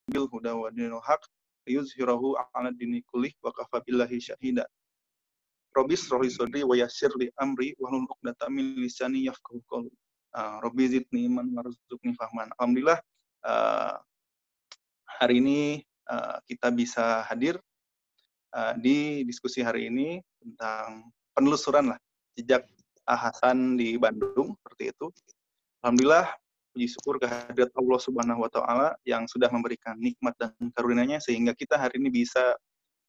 bil huda wa dinil haq liyuzhirahu 'ala dini kullih wa kafa billahi syahida. Rabbis rohli sodri wa yassir li amri wahlul 'uqdatam min lisani yafqahu qawli. Rabbi zidni ilman warzuqni fahman. Alhamdulillah hari ini kita bisa hadir di diskusi hari ini tentang penelusuran lah jejak Hasan di Bandung, seperti itu. Alhamdulillah, puji syukur kehadirat Allah Subhanahu wa taala yang sudah memberikan nikmat dan karunia-Nya sehingga kita hari ini bisa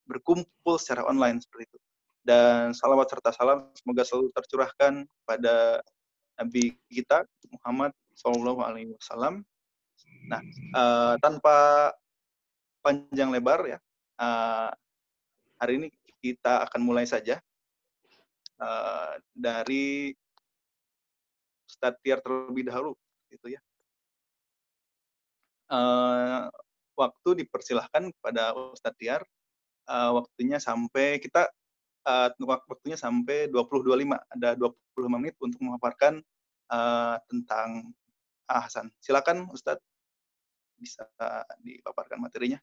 berkumpul secara online seperti itu. Dan salawat serta salam semoga selalu tercurahkan pada Nabi kita Muhammad Shallallahu Alaihi Wasallam. Nah, tanpa panjang lebar ya, hari ini kita akan mulai saja dari Ustadz Tiar terlebih dahulu, gitu ya. Waktu dipersilahkan kepada Ustadz Tiar, waktunya sampai 20.25, ada 25 menit untuk memaparkan tentang Hasan. Silakan Ustadz, bisa dipaparkan materinya.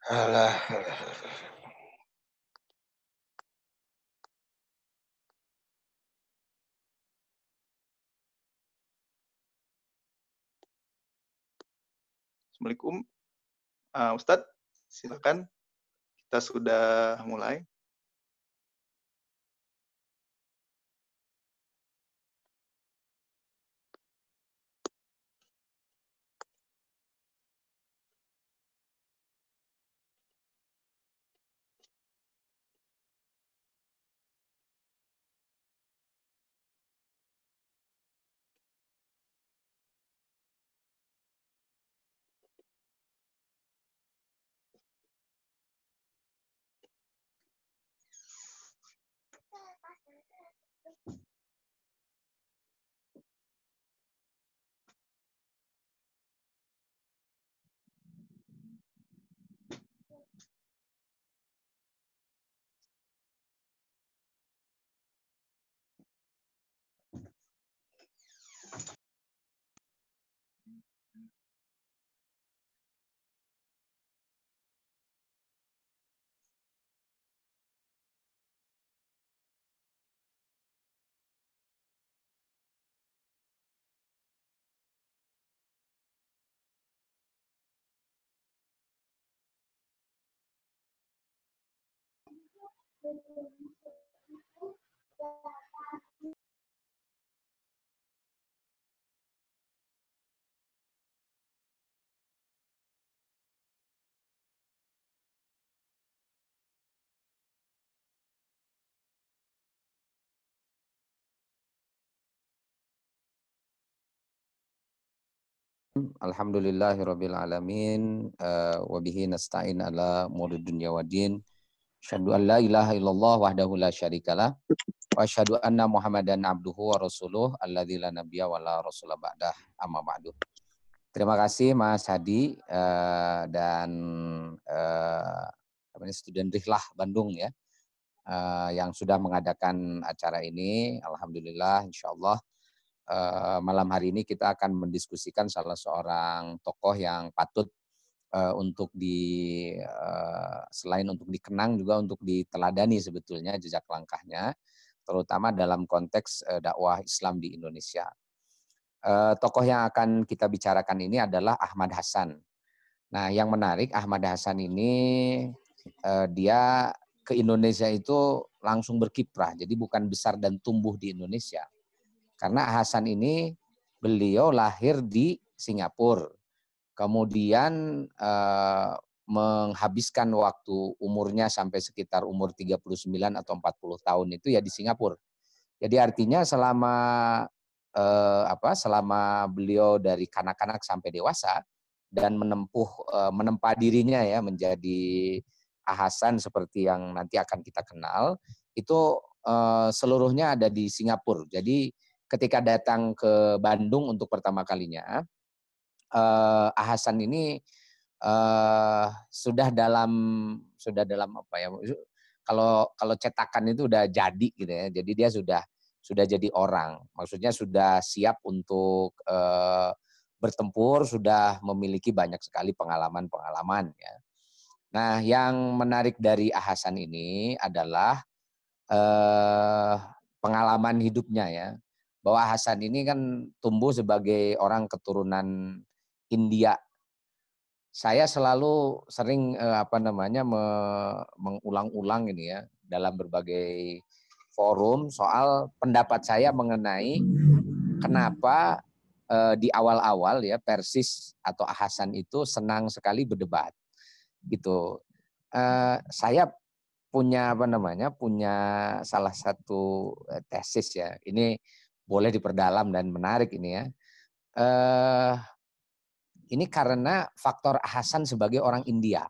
Alah. Assalamualaikum, Ustadz, silakan, kita sudah mulai. Alhamdulillahirabbil alamin wa bihi nasta'in ala umuri dunya waddin. Asyhadu an la ilaha illallah wahdahu la syarikalah wa asyhadu anna Muhammadan abduhu wa rasuluh alladzi la nabiyya wa la rasula ba'dah, amma ba'du. Terima kasih Mas Hadi dan student Rihlah Bandung ya yang sudah mengadakan acara ini. Alhamdulillah, insyaallah malam hari ini kita akan mendiskusikan salah seorang tokoh yang patut untuk selain untuk dikenang juga untuk diteladani sebetulnya jejak langkahnya, terutama dalam konteks dakwah Islam di Indonesia. Tokoh yang akan kita bicarakan ini adalah Ahmad Hasan. Nah, yang menarik Ahmad Hasan ini dia ke Indonesia itu langsung berkiprah, jadi bukan besar dan tumbuh di Indonesia. Karena Hasan ini beliau lahir di Singapura, kemudian menghabiskan waktu umurnya sampai sekitar umur 39 atau 40 tahun itu ya di Singapura. Jadi artinya selama beliau dari kanak-kanak sampai dewasa dan menempa dirinya ya menjadi ahasan seperti yang nanti akan kita kenal, itu seluruhnya ada di Singapura. Jadi ketika datang ke Bandung untuk pertama kalinya, ahasan ini sudah dalam apa ya? Kalau cetakan itu udah jadi gitu ya. Jadi dia sudah jadi orang. Maksudnya sudah siap untuk bertempur, sudah memiliki banyak sekali pengalaman-pengalaman ya. Nah, yang menarik dari ahasan ini adalah pengalaman hidupnya ya. Bahwa Hasan ini kan tumbuh sebagai orang keturunan India. Saya selalu sering mengulang-ulang ini ya dalam berbagai forum soal pendapat saya mengenai kenapa di awal-awal ya Persis atau Hasan itu senang sekali berdebat gitu. Saya punya punya salah satu tesis ya. Ini boleh diperdalam dan menarik ini ya. Ini karena faktor Hasan sebagai orang India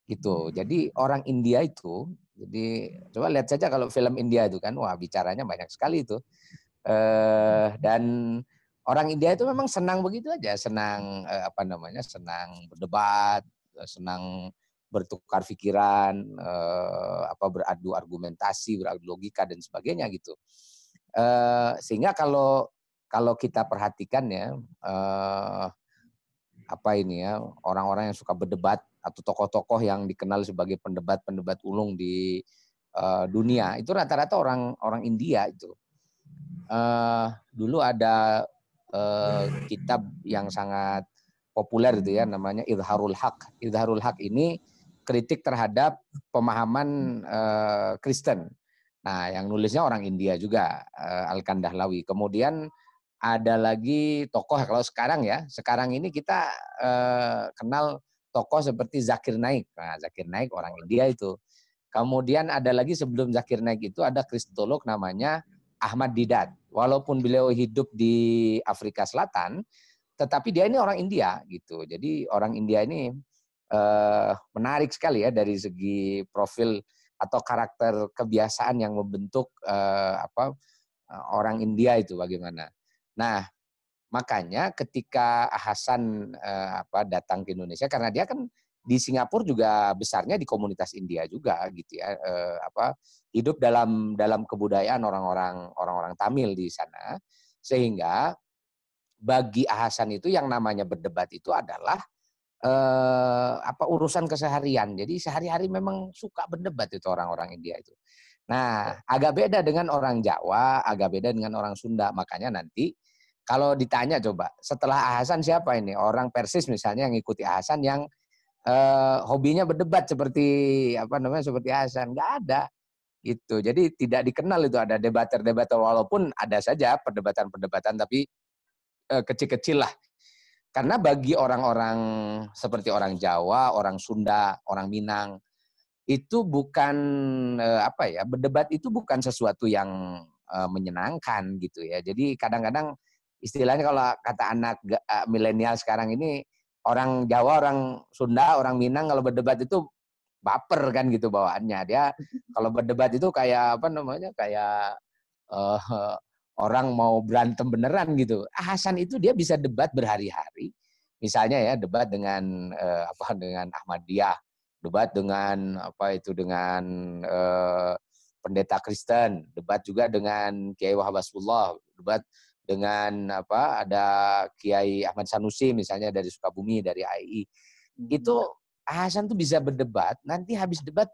gitu. Jadi orang India itu, jadi coba lihat saja kalau film India itu kan, wah bicaranya banyak sekali itu. Dan orang India itu memang senang begitu aja, senang senang berdebat, senang bertukar pikiran, beradu argumentasi, beradu logika dan sebagainya gitu. Sehingga kalau kita perhatikan ya, orang-orang yang suka berdebat atau tokoh-tokoh yang dikenal sebagai pendebat ulung di dunia itu rata-rata orang India itu. Dulu ada kitab yang sangat populer itu ya, namanya Idharul Haq. Idharul Haq ini kritik terhadap pemahaman Kristen. Nah, yang nulisnya orang India juga, Al-Kandahlawi. Kemudian ada lagi tokoh kalau sekarang ini kita kenal tokoh seperti Zakir Naik. Nah, Zakir Naik orang India itu. Kemudian ada lagi sebelum Zakir Naik itu ada kristolog namanya Ahmad Didat. Walaupun beliau hidup di Afrika Selatan, tetapi dia ini orang India gitu. Jadi orang India ini menarik sekali ya dari segi profil atau karakter kebiasaan yang membentuk orang India itu bagaimana. Nah, makanya ketika Hasan datang ke Indonesia, karena dia kan di Singapura juga besarnya di komunitas India juga gitu ya, hidup dalam kebudayaan orang-orang Tamil di sana, sehingga bagi Hasan itu yang namanya berdebat itu adalah urusan keseharian. Jadi sehari-hari memang suka berdebat itu orang-orang India itu. Nah, agak beda dengan orang Jawa, agak beda dengan orang Sunda. Makanya nanti kalau ditanya coba, setelah Hasan siapa ini? Orang Persis misalnya yang ikuti Hasan yang hobinya berdebat seperti seperti Hasan, nggak ada. Gitu. Jadi tidak dikenal itu ada debater-debater, walaupun ada saja perdebatan-perdebatan tapi kecil-kecil lah. Karena bagi orang-orang seperti orang Jawa, orang Sunda, orang Minang, itu bukan berdebat itu bukan sesuatu yang menyenangkan gitu ya. Jadi kadang-kadang istilahnya kalau kata anak milenial sekarang ini, orang Jawa, orang Sunda, orang Minang kalau berdebat itu baper kan gitu bawaannya. Dia kalau berdebat itu kayak kayak orang mau berantem beneran gitu. Hasan itu dia bisa debat berhari-hari. Misalnya ya debat dengan dengan Ahmadiyah, debat dengan pendeta Kristen, debat juga dengan Kiai Wahab Hasbullah, debat dengan ada Kiai Ahmad Sanusi misalnya dari Sukabumi, dari AII. Itu Hasan tuh bisa berdebat, nanti habis debat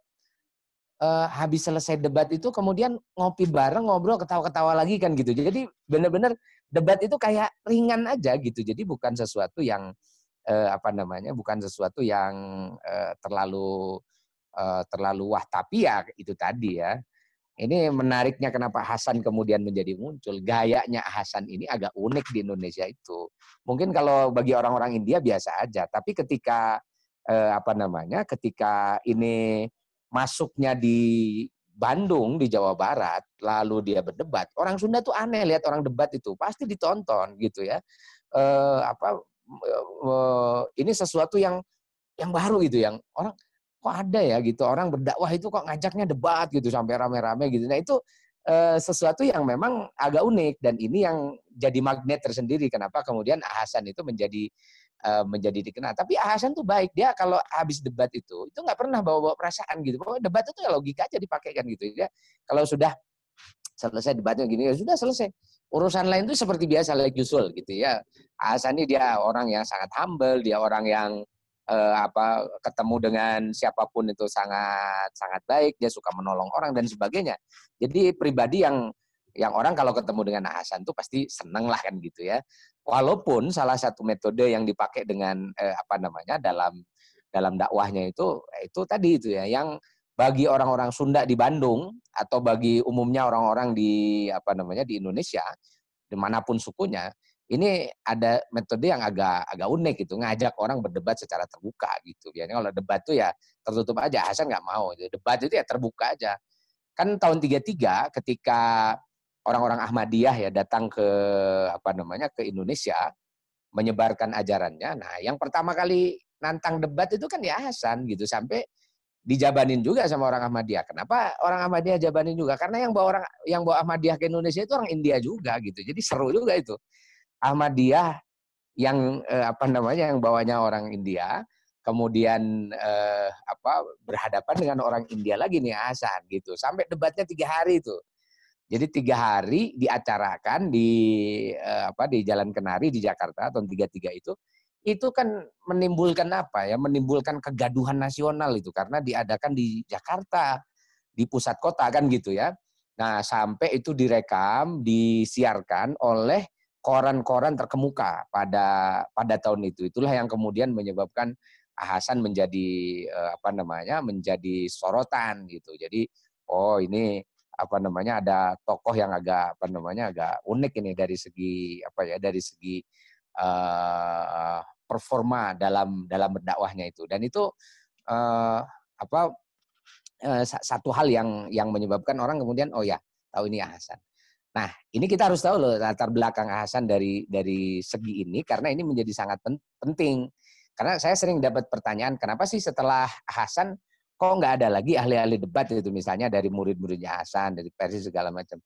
habis selesai debat itu kemudian ngopi bareng, ngobrol, ketawa-ketawa lagi kan gitu. Jadi benar-benar debat itu kayak ringan aja gitu. Jadi bukan sesuatu yang bukan sesuatu yang terlalu wah, tapi ya itu tadi ya. Ini menariknya kenapa Hasan kemudian menjadi muncul. Gayanya Hasan ini agak unik di Indonesia itu. Mungkin kalau bagi orang-orang India biasa aja, tapi ketika ketika ini masuknya di Bandung di Jawa Barat, lalu dia berdebat, orang Sunda tuh aneh lihat orang debat itu, pasti ditonton gitu ya. Ini sesuatu yang baru gitu, yang orang kok ada ya gitu, orang berdakwah itu kok ngajaknya debat gitu sampai rame-rame gitu. Nah itu sesuatu yang memang agak unik, dan ini yang jadi magnet tersendiri kenapa kemudian Hasan itu menjadi dikenal. Tapi Hasan tuh baik, dia kalau habis debat itu nggak pernah bawa-bawa perasaan gitu. Pokoknya debat itu ya logika aja dipakai kan gitu. Dia kalau sudah selesai debatnya gini ya sudah selesai. Urusan lain itu seperti biasa like usual gitu ya. Hasan ini dia orang yang sangat humble, dia orang yang ketemu dengan siapapun itu sangat sangat baik, dia suka menolong orang dan sebagainya. Jadi pribadi yang orang kalau ketemu dengan Hasan tuh pasti seneng lah kan gitu ya. Walaupun salah satu metode yang dipakai dengan dalam dakwahnya itu tadi itu ya, yang bagi orang-orang Sunda di Bandung atau bagi umumnya orang-orang di di Indonesia dimanapun sukunya, ini ada metode yang agak unik gitu, ngajak orang berdebat secara terbuka gitu. Biasanya kalau debat tuh ya tertutup aja, Hasan nggak mau. Debat itu ya terbuka aja. Kan tahun 33 ketika orang-orang Ahmadiyah ya datang ke ke Indonesia menyebarkan ajarannya. Nah, yang pertama kali nantang debat itu kan ya Hasan gitu, sampai dijabanin juga sama orang Ahmadiyah. Kenapa orang Ahmadiyah jabanin juga? Karena yang bawa Ahmadiyah ke Indonesia itu orang India juga gitu. Jadi seru juga itu. Ahmadiyah yang yang bawanya orang India, kemudian berhadapan dengan orang India lagi nih Hasan gitu. Sampai debatnya 3 hari itu. Jadi 3 hari diacarakan di Jalan Kenari di Jakarta tahun 33 itu kan menimbulkan menimbulkan kegaduhan nasional itu karena diadakan di Jakarta, di pusat kota kan gitu ya. Nah, sampai itu direkam, disiarkan oleh koran-koran terkemuka pada tahun itu. Itulah yang kemudian menyebabkan Hasan menjadi menjadi sorotan gitu. Jadi ini ada tokoh yang agak agak unik ini dari segi performa dalam berdakwahnya itu. Dan itu satu hal yang menyebabkan orang kemudian tahu ini Hasan. Nah, ini kita harus tahu loh latar belakang Hasan dari segi ini, karena ini menjadi sangat penting. Karena saya sering dapat pertanyaan, kenapa sih setelah Hasan kok nggak ada lagi ahli-ahli debat itu, misalnya dari murid-muridnya Hasan, dari Persis segala macam.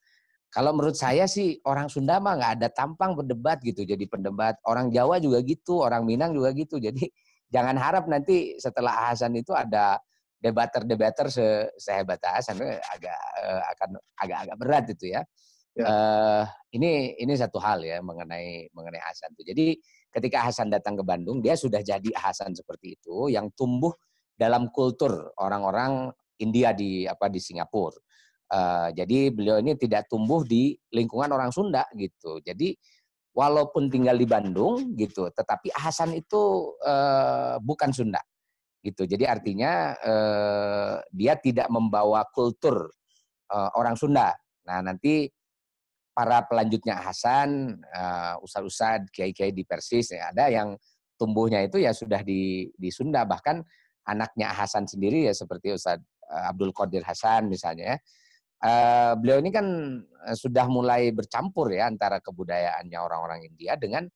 Kalau menurut saya sih orang Sunda mah nggak ada tampang berdebat gitu, jadi pendebat. Orang Jawa juga gitu, orang Minang juga gitu. Jadi jangan harap nanti setelah Hasan itu ada debater sehebat Hasan, agak berat itu ya. Ini satu hal ya mengenai Hasan itu. Jadi ketika Hasan datang ke Bandung, dia sudah jadi Hasan seperti itu yang tumbuh dalam kultur orang-orang India di Singapura. Jadi beliau ini tidak tumbuh di lingkungan orang Sunda gitu. Jadi walaupun tinggal di Bandung gitu, tetapi Hasan itu bukan Sunda gitu. Jadi artinya dia tidak membawa kultur orang Sunda. Nah, nanti para pelanjutnya Hasan, ustadz-ustadz, kiai-kiai di Persis, ya, ada yang tumbuhnya itu ya sudah di Sunda. Bahkan anaknya Hasan sendiri ya seperti Ustadz Abdul Qadir Hasan misalnya. Beliau ini kan sudah mulai bercampur ya antara kebudayaannya orang-orang India dengan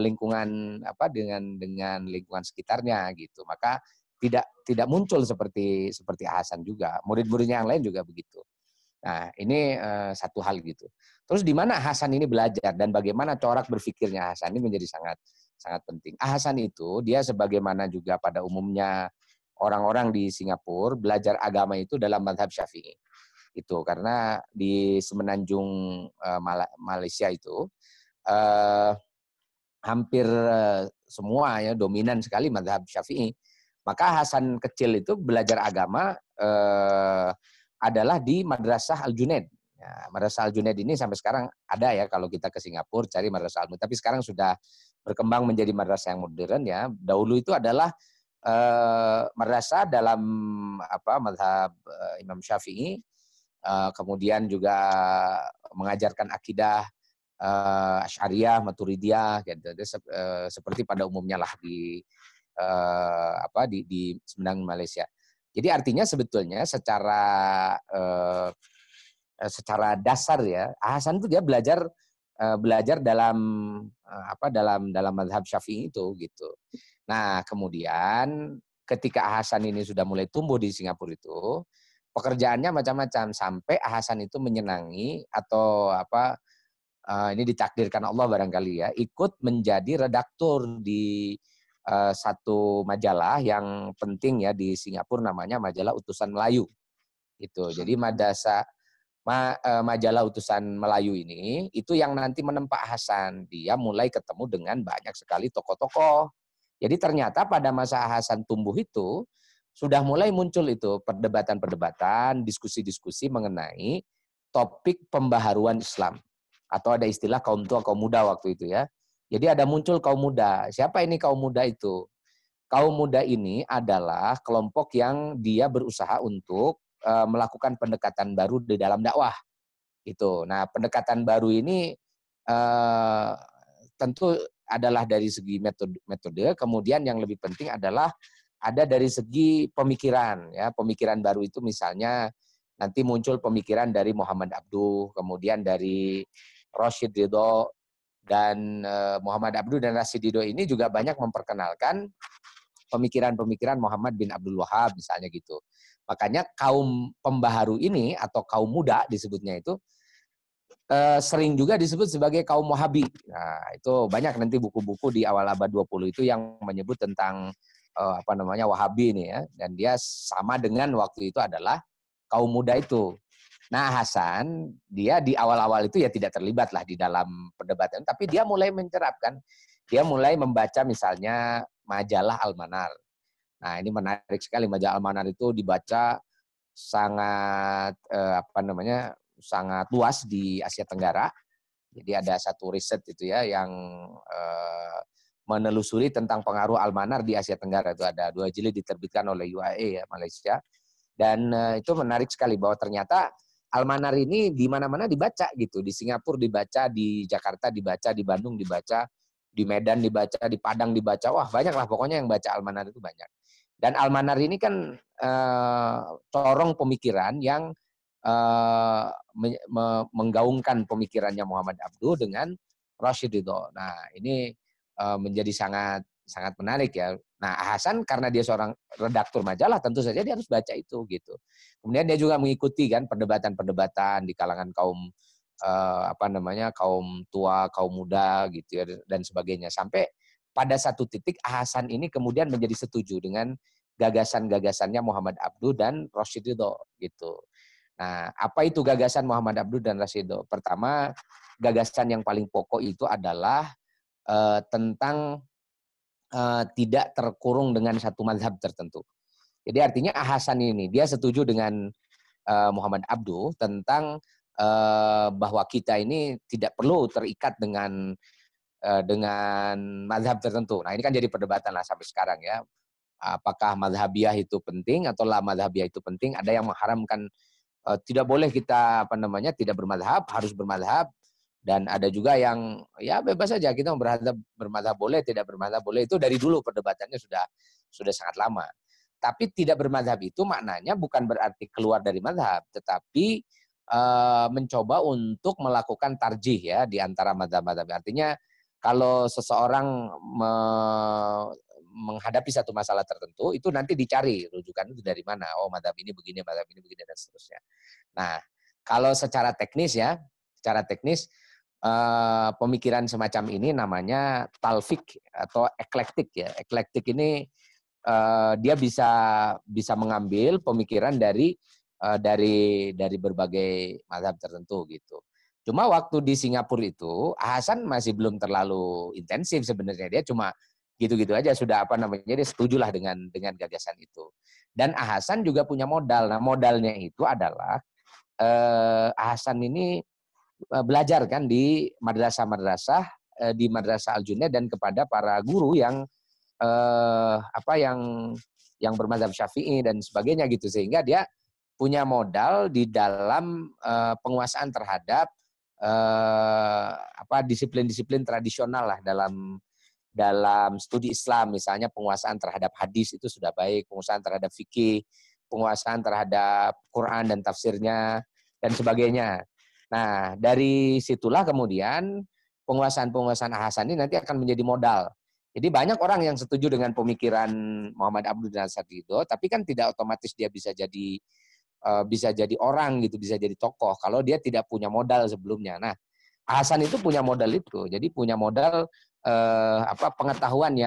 lingkungan dengan lingkungan sekitarnya gitu. Maka tidak muncul seperti Hasan juga. Murid-muridnya yang lain juga begitu. Nah, ini satu hal gitu. Terus di mana Hasan ini belajar dan bagaimana corak berpikirnya Hasan ini menjadi sangat sangat penting. Hasan itu dia sebagaimana juga pada umumnya orang-orang di Singapura belajar agama itu dalam mazhab Syafi'i. Itu karena di semenanjung Malaysia itu hampir semua ya dominan sekali mazhab Syafi'i. Maka Hasan kecil itu belajar agama adalah di Madrasah Al-Junaid. Ya, Madrasah Al-Junaid ini sampai sekarang ada ya kalau kita ke Singapura cari Madrasah Al-Junaid. Tapi sekarang sudah berkembang menjadi madrasah yang modern ya. Dahulu itu adalah madrasah dalam mazhab Imam Syafi'i. Kemudian juga mengajarkan akidah Asy'ariyah, Maturidiyah, gitu. Seperti pada umumnya lah di di Semendang Malaysia. Jadi artinya sebetulnya secara dasar ya, Hasan itu dia belajar dalam mazhab Syafi'i itu gitu. Nah, kemudian ketika Hasan ini sudah mulai tumbuh di Singapura itu, pekerjaannya macam-macam sampai Hasan itu menyenangi atau ini ditakdirkan Allah barangkali ya, ikut menjadi redaktur di satu majalah yang penting ya di Singapura, namanya majalah Utusan Melayu. Gitu. Jadi majalah Utusan Melayu ini itu yang nanti menempa Hasan. Dia mulai ketemu dengan banyak sekali tokoh-tokoh. Jadi ternyata pada masa Hasan tumbuh itu sudah mulai muncul itu perdebatan-perdebatan, diskusi-diskusi mengenai topik pembaharuan Islam. Atau ada istilah kaum tua, kaum muda waktu itu ya. Jadi ada muncul kaum muda. Siapa ini kaum muda itu? Kaum muda ini adalah kelompok yang dia berusaha untuk melakukan pendekatan baru di dalam dakwah. Itu. Nah, pendekatan baru ini tentu adalah dari segi metode, kemudian yang lebih penting adalah ada dari segi pemikiran ya. Pemikiran baru itu misalnya nanti muncul pemikiran dari Muhammad Abduh, kemudian dari Rashid Ridho, dan Muhammad Abduh dan Rashid Ridho ini juga banyak memperkenalkan pemikiran-pemikiran Muhammad bin Abdul Wahab misalnya gitu. Makanya kaum pembaharu ini atau kaum muda disebutnya itu sering juga disebut sebagai kaum Wahabi. Nah, itu banyak nanti buku-buku di awal abad 20 itu yang menyebut tentang Wahabi ini ya, dan dia sama dengan waktu itu adalah kaum muda itu. Nah, Hasan dia di awal-awal itu ya tidak terlibat lah di dalam perdebatan, tapi dia mulai mencerapkan, dia mulai membaca misalnya majalah Al-Manar. Nah, ini menarik sekali, majalah Al-Manar itu dibaca sangat sangat luas di Asia Tenggara. Jadi ada satu riset itu ya yang menelusuri tentang pengaruh Al-Manar di Asia Tenggara. Itu ada 2 jilid diterbitkan oleh UAE ya, Malaysia. Dan itu menarik sekali bahwa ternyata Al-Manar ini di mana-mana dibaca gitu. Di Singapura dibaca, di Jakarta dibaca, di Bandung dibaca, di Medan dibaca, di Padang dibaca. Wah, banyak lah pokoknya yang baca Al-Manar itu banyak. Dan Al-Manar ini kan corong pemikiran yang menggaungkan pemikirannya Muhammad Abduh dengan Rashid Ridho. Nah, ini menjadi sangat sangat menarik ya. Nah, Hasan karena dia seorang redaktur majalah, tentu saja dia harus baca itu gitu. Kemudian dia juga mengikuti kan perdebatan-perdebatan di kalangan kaum kaum tua, kaum muda gitu ya dan sebagainya. Sampai pada satu titik Hasan ini kemudian menjadi setuju dengan gagasan-gagasannya Muhammad Abduh dan Rashid Ridho gitu. Nah, apa itu gagasan Muhammad Abduh dan Rashid Ridho? Pertama, gagasan yang paling pokok itu adalah tentang tidak terkurung dengan satu mazhab tertentu. Jadi artinya Hasan ini dia setuju dengan Muhammad Abduh tentang bahwa kita ini tidak perlu terikat dengan mazhab tertentu. Nah, ini kan jadi perdebatan lah sampai sekarang ya. Apakah mazhabiyah itu penting atau la mazhabiyah itu penting? Ada yang mengharamkan tidak boleh kita tidak bermazhab, harus bermazhab. Dan ada juga yang ya bebas saja kita bermazhab boleh, tidak bermazhab boleh. Itu dari dulu perdebatannya sudah sangat lama. Tapi tidak bermazhab itu maknanya bukan berarti keluar dari mazhab, tetapi mencoba untuk melakukan tarjih ya di antara mazhab-mazhab. Artinya kalau seseorang menghadapi satu masalah tertentu, itu nanti dicari rujukan itu dari mana. Oh, mazhab ini begini, dan seterusnya. Nah, kalau secara teknis pemikiran semacam ini namanya talfik atau eklektik ya. Eklektik ini dia bisa mengambil pemikiran dari berbagai mazhab tertentu gitu. Cuma waktu di Singapura itu Hasan masih belum terlalu intensif sebenarnya, dia cuma gitu-gitu aja sudah dia setujulah dengan gagasan itu. Dan Hasan juga punya modal. Nah, modalnya itu adalah Hasan ini belajar kan di madrasah-madrasah di Madrasah Al-Junaid dan kepada para guru yang yang bermadzhab Syafi'i dan sebagainya gitu, sehingga dia punya modal di dalam penguasaan terhadap disiplin-disiplin tradisional lah dalam dalam studi Islam, misalnya penguasaan terhadap hadis itu sudah baik, penguasaan terhadap fikih, penguasaan terhadap Quran dan tafsirnya, dan sebagainya. Nah, dari situlah kemudian penguasaan-penguasaan Hasan ini nanti akan menjadi modal. Jadi banyak orang yang setuju dengan pemikiran Muhammad Abdul Nasir Ridho, tapi kan tidak otomatis dia bisa jadi orang gitu, bisa jadi tokoh kalau dia tidak punya modal sebelumnya. Nah, Hasan itu punya modal itu, jadi punya modal pengetahuan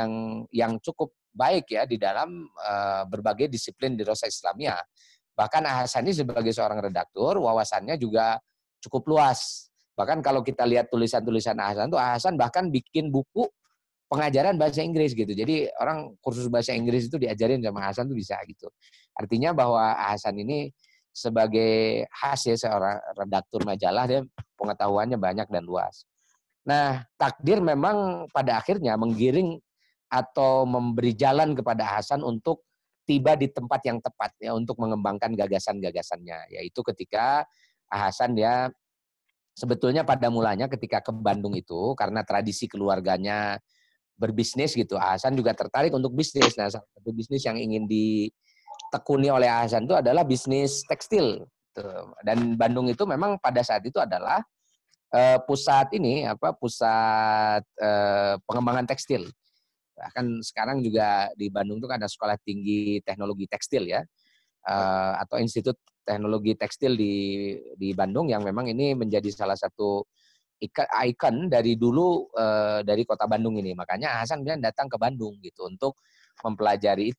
yang cukup baik ya di dalam berbagai disiplin di Rosa Islamiyah. Bahkan Hasan ini sebagai seorang redaktur, wawasannya juga cukup luas. Bahkan kalau kita lihat tulisan-tulisan Hasan itu, Hasan bahkan bikin buku pengajaran bahasa Inggris gitu. Jadi orang kursus bahasa Inggris itu diajarin sama Hasan tuh bisa gitu. Artinya bahwa Hasan ini sebagai khas ya seorang redaktur majalah, dia pengetahuannya banyak dan luas. Nah, takdir memang pada akhirnya menggiring atau memberi jalan kepada Hasan untuk tiba di tempat yang tepat ya untuk mengembangkan gagasan-gagasannya. Yaitu ketika Hasan dia sebetulnya pada mulanya ketika ke Bandung itu karena tradisi keluarganya berbisnis gitu. Hasan juga tertarik untuk bisnis. Nah, salah satu bisnis yang ingin ditekuni oleh Hasan itu adalah bisnis tekstil. Dan Bandung itu memang pada saat itu adalah pusat pengembangan tekstil. Bahkan sekarang juga di Bandung itu ada Sekolah Tinggi Teknologi Tekstil ya, atau Institut Teknologi Tekstil di Bandung yang memang ini menjadi salah satu ikon dari dulu dari kota Bandung ini. Makanya Hasan bilang datang ke Bandung gitu untuk mempelajari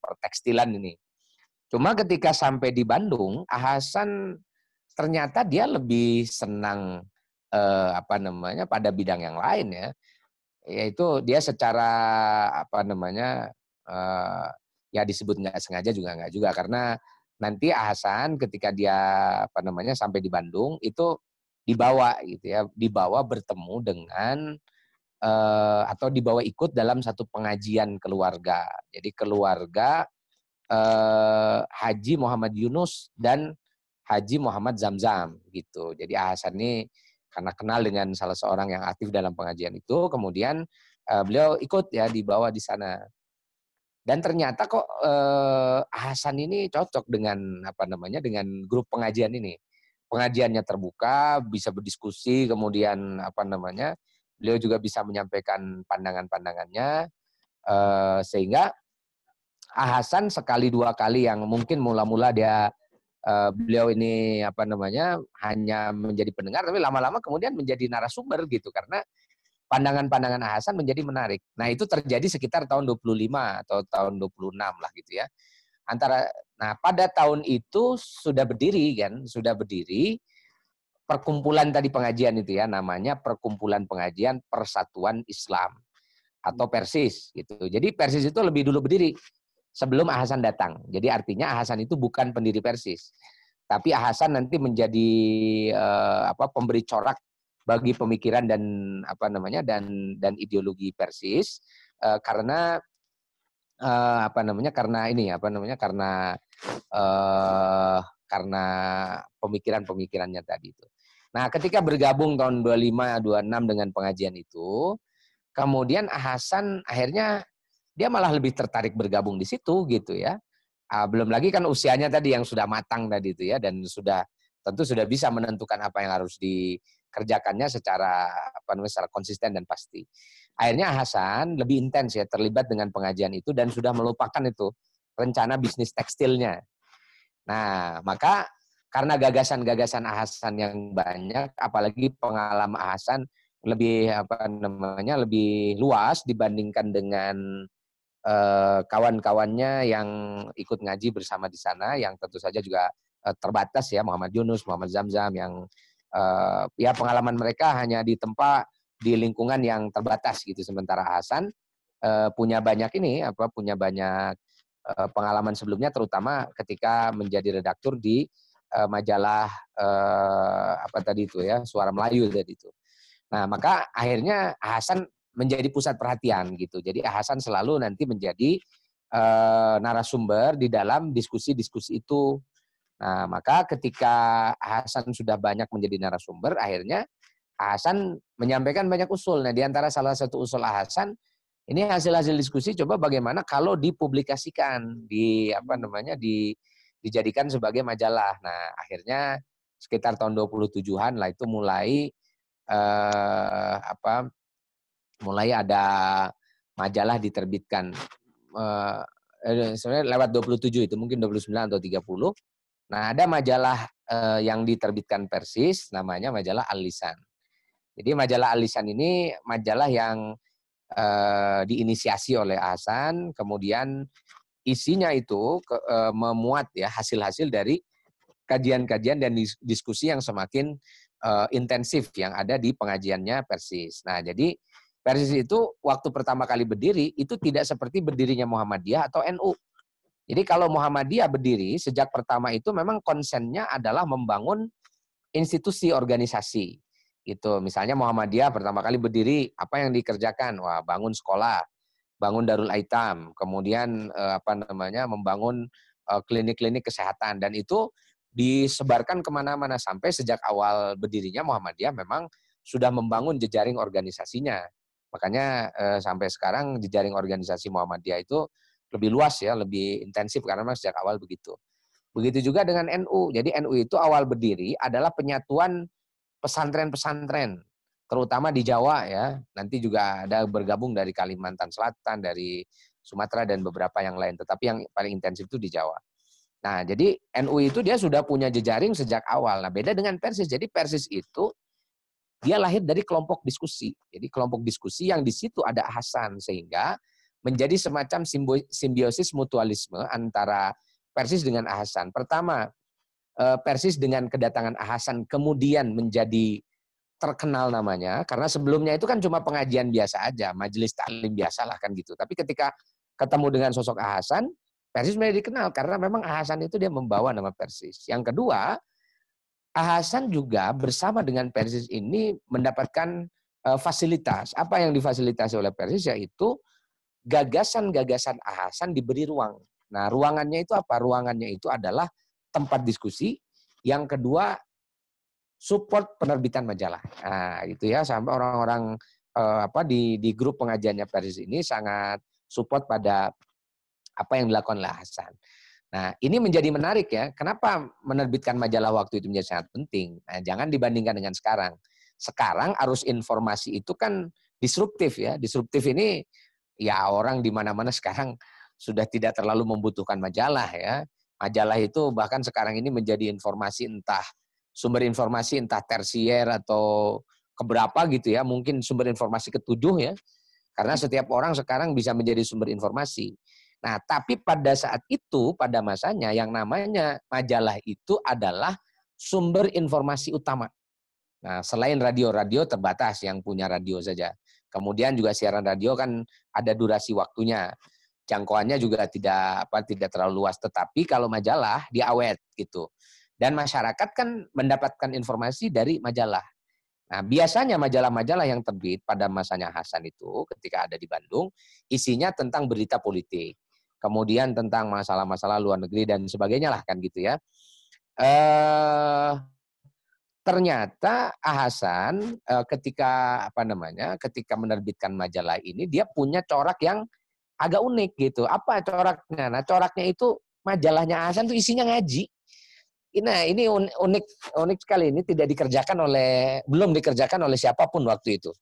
pertekstilan ini. Cuma ketika sampai di Bandung, Hasan ternyata dia lebih senang pada bidang yang lain ya. Yaitu dia secara ya disebut nggak sengaja juga nggak juga karena nanti Hasan ketika dia sampai di Bandung itu dibawa gitu ya, dibawa bertemu dengan atau dibawa ikut dalam satu pengajian keluarga. Jadi keluarga Haji Muhammad Yunus dan Haji Muhammad Zamzam gitu. Jadi Hasan ini karena kenal dengan salah seorang yang aktif dalam pengajian itu, kemudian beliau ikut ya dibawa di sana. Dan ternyata kok Hasan ini cocok dengan dengan grup pengajian ini. Pengajiannya terbuka, bisa berdiskusi, kemudian beliau juga bisa menyampaikan pandangan-pandangannya sehingga Hasan sekali dua kali yang mungkin mula-mula beliau ini hanya menjadi pendengar, tapi lama-lama kemudian menjadi narasumber gitu karena pandangan-pandangan Hasan menjadi menarik. Nah, itu terjadi sekitar tahun 25 atau tahun 26 lah gitu ya. Pada tahun itu sudah berdiri perkumpulan tadi pengajian itu ya, namanya Perkumpulan Pengajian Persatuan Islam atau Persis gitu. Jadi Persis itu lebih dulu berdiri sebelum Hasan datang. Jadi artinya Hasan itu bukan pendiri Persis. Tapi Hasan nanti menjadi pemberi corak bagi pemikiran dan ideologi Persis karena karena pemikiran-pemikirannya tadi itu. Nah, ketika bergabung tahun 25 26 dengan pengajian itu, kemudian Hasan akhirnya dia malah lebih tertarik bergabung di situ gitu ya. Belum lagi kan usianya tadi yang sudah matang tadi itu ya, dan tentu sudah bisa menentukan apa yang harus dikerjakannya secara konsisten dan pasti. Akhirnya Hasan lebih intens ya terlibat dengan pengajian itu dan sudah melupakan itu rencana bisnis tekstilnya. Nah, maka karena gagasan-gagasan Hasan yang banyak, apalagi pengalaman Hasan lebih lebih luas dibandingkan dengan kawan-kawannya yang ikut ngaji bersama di sana, yang tentu saja juga terbatas ya, Muhammad Yunus, Muhammad Zamzam, yang ya pengalaman mereka hanya ditempa di lingkungan yang terbatas gitu. Sementara Hasan punya banyak pengalaman sebelumnya, terutama ketika menjadi redaktur di majalah Suara Melayu tadi itu. Nah, maka akhirnya Hasan menjadi pusat perhatian gitu. Jadi Hasan selalu nanti menjadi narasumber di dalam diskusi-diskusi itu. Nah, maka ketika Hasan sudah banyak menjadi narasumber, akhirnya Hasan menyampaikan banyak usul. Nah, di antara salah satu usul Hasan ini hasil-hasil diskusi coba bagaimana kalau dipublikasikan, dijadikan sebagai majalah. Nah, akhirnya sekitar tahun 27-an lah itu mulai mulai ada majalah diterbitkan. Sebenarnya lewat 27 itu mungkin 29 atau 30. Nah, ada majalah yang diterbitkan Persis namanya majalah Al-Lisan. Jadi majalah Al-Lisan ini majalah yang diinisiasi oleh Hasan, kemudian isinya itu memuat ya hasil-hasil dari kajian-kajian dan diskusi yang semakin intensif yang ada di pengajiannya Persis. Nah, jadi Persis itu waktu pertama kali berdiri itu tidak seperti berdirinya Muhammadiyah atau NU. Jadi kalau Muhammadiyah berdiri sejak pertama itu memang konsennya adalah membangun institusi organisasi. Gitu. Misalnya Muhammadiyah pertama kali berdiri, apa yang dikerjakan? Wah, bangun sekolah, bangun Darul Aitam, kemudian membangun klinik-klinik kesehatan, dan itu disebarkan kemana-mana sampai sejak awal berdirinya Muhammadiyah memang sudah membangun jejaring organisasinya. Makanya sampai sekarang jejaring organisasi Muhammadiyah itu lebih luas ya, lebih intensif karena memang sejak awal begitu. Begitu juga dengan NU. Jadi NU itu awal berdiri adalah penyatuan pesantren-pesantren, terutama di Jawa ya. Nanti juga ada bergabung dari Kalimantan Selatan, dari Sumatera dan beberapa yang lain. Tetapi yang paling intensif itu di Jawa. Nah, jadi NU itu dia sudah punya jejaring sejak awal. Nah, beda dengan Persis. Jadi Persis itu dia lahir dari kelompok diskusi. Jadi kelompok diskusi yang di situ ada Hasan, sehingga menjadi semacam simbiosis mutualisme antara Persis dengan Hasan. Pertama, Persis dengan kedatangan Hasan kemudian menjadi terkenal namanya, karena sebelumnya itu kan cuma pengajian biasa aja, majelis taklim biasa lah kan gitu. Tapi ketika ketemu dengan sosok Hasan, Persis menjadi dikenal karena memang Hasan itu dia membawa nama Persis. Yang kedua, Hasan juga bersama dengan Persis ini mendapatkan fasilitas. Apa yang difasilitasi oleh Persis yaitu gagasan-gagasan Hasan diberi ruang. Nah, ruangannya itu apa? Ruangannya itu adalah tempat diskusi. Yang kedua, support penerbitan majalah. Nah, itu ya, sampai orang-orang di grup pengajiannya Persis ini sangat support pada apa yang dilakukan oleh Hasan. Nah, ini menjadi menarik ya. Kenapa menerbitkan majalah waktu itu menjadi sangat penting? Nah, jangan dibandingkan dengan sekarang. Sekarang arus informasi itu kan disruptif ya. Disruptif ini ya orang di mana-mana sekarang sudah tidak terlalu membutuhkan majalah ya. Majalah itu bahkan sekarang ini menjadi informasi sumber informasi entah tersier atau keberapa gitu ya. Mungkin sumber informasi ketujuh ya. Karena setiap orang sekarang bisa menjadi sumber informasi. Nah, tapi pada saat itu, pada masanya yang namanya majalah itu adalah sumber informasi utama. Nah, selain radio terbatas yang punya radio saja. Kemudian juga siaran radio kan ada durasi waktunya. Jangkauannya juga tidak terlalu luas, tetapi kalau majalah dia awet gitu. Dan masyarakat kan mendapatkan informasi dari majalah. Nah, biasanya majalah-majalah yang terbit pada masanya Hasan itu ketika ada di Bandung, isinya tentang berita politik. Kemudian tentang masalah-masalah luar negeri dan sebagainya lah kan gitu ya. Ternyata Hasan ketika menerbitkan majalah ini dia punya corak yang agak unik gitu. Apa coraknya? Nah, coraknya itu majalahnya Hasan itu isinya ngaji. Nah, ini unik sekali. Ini belum dikerjakan oleh siapapun waktu itu.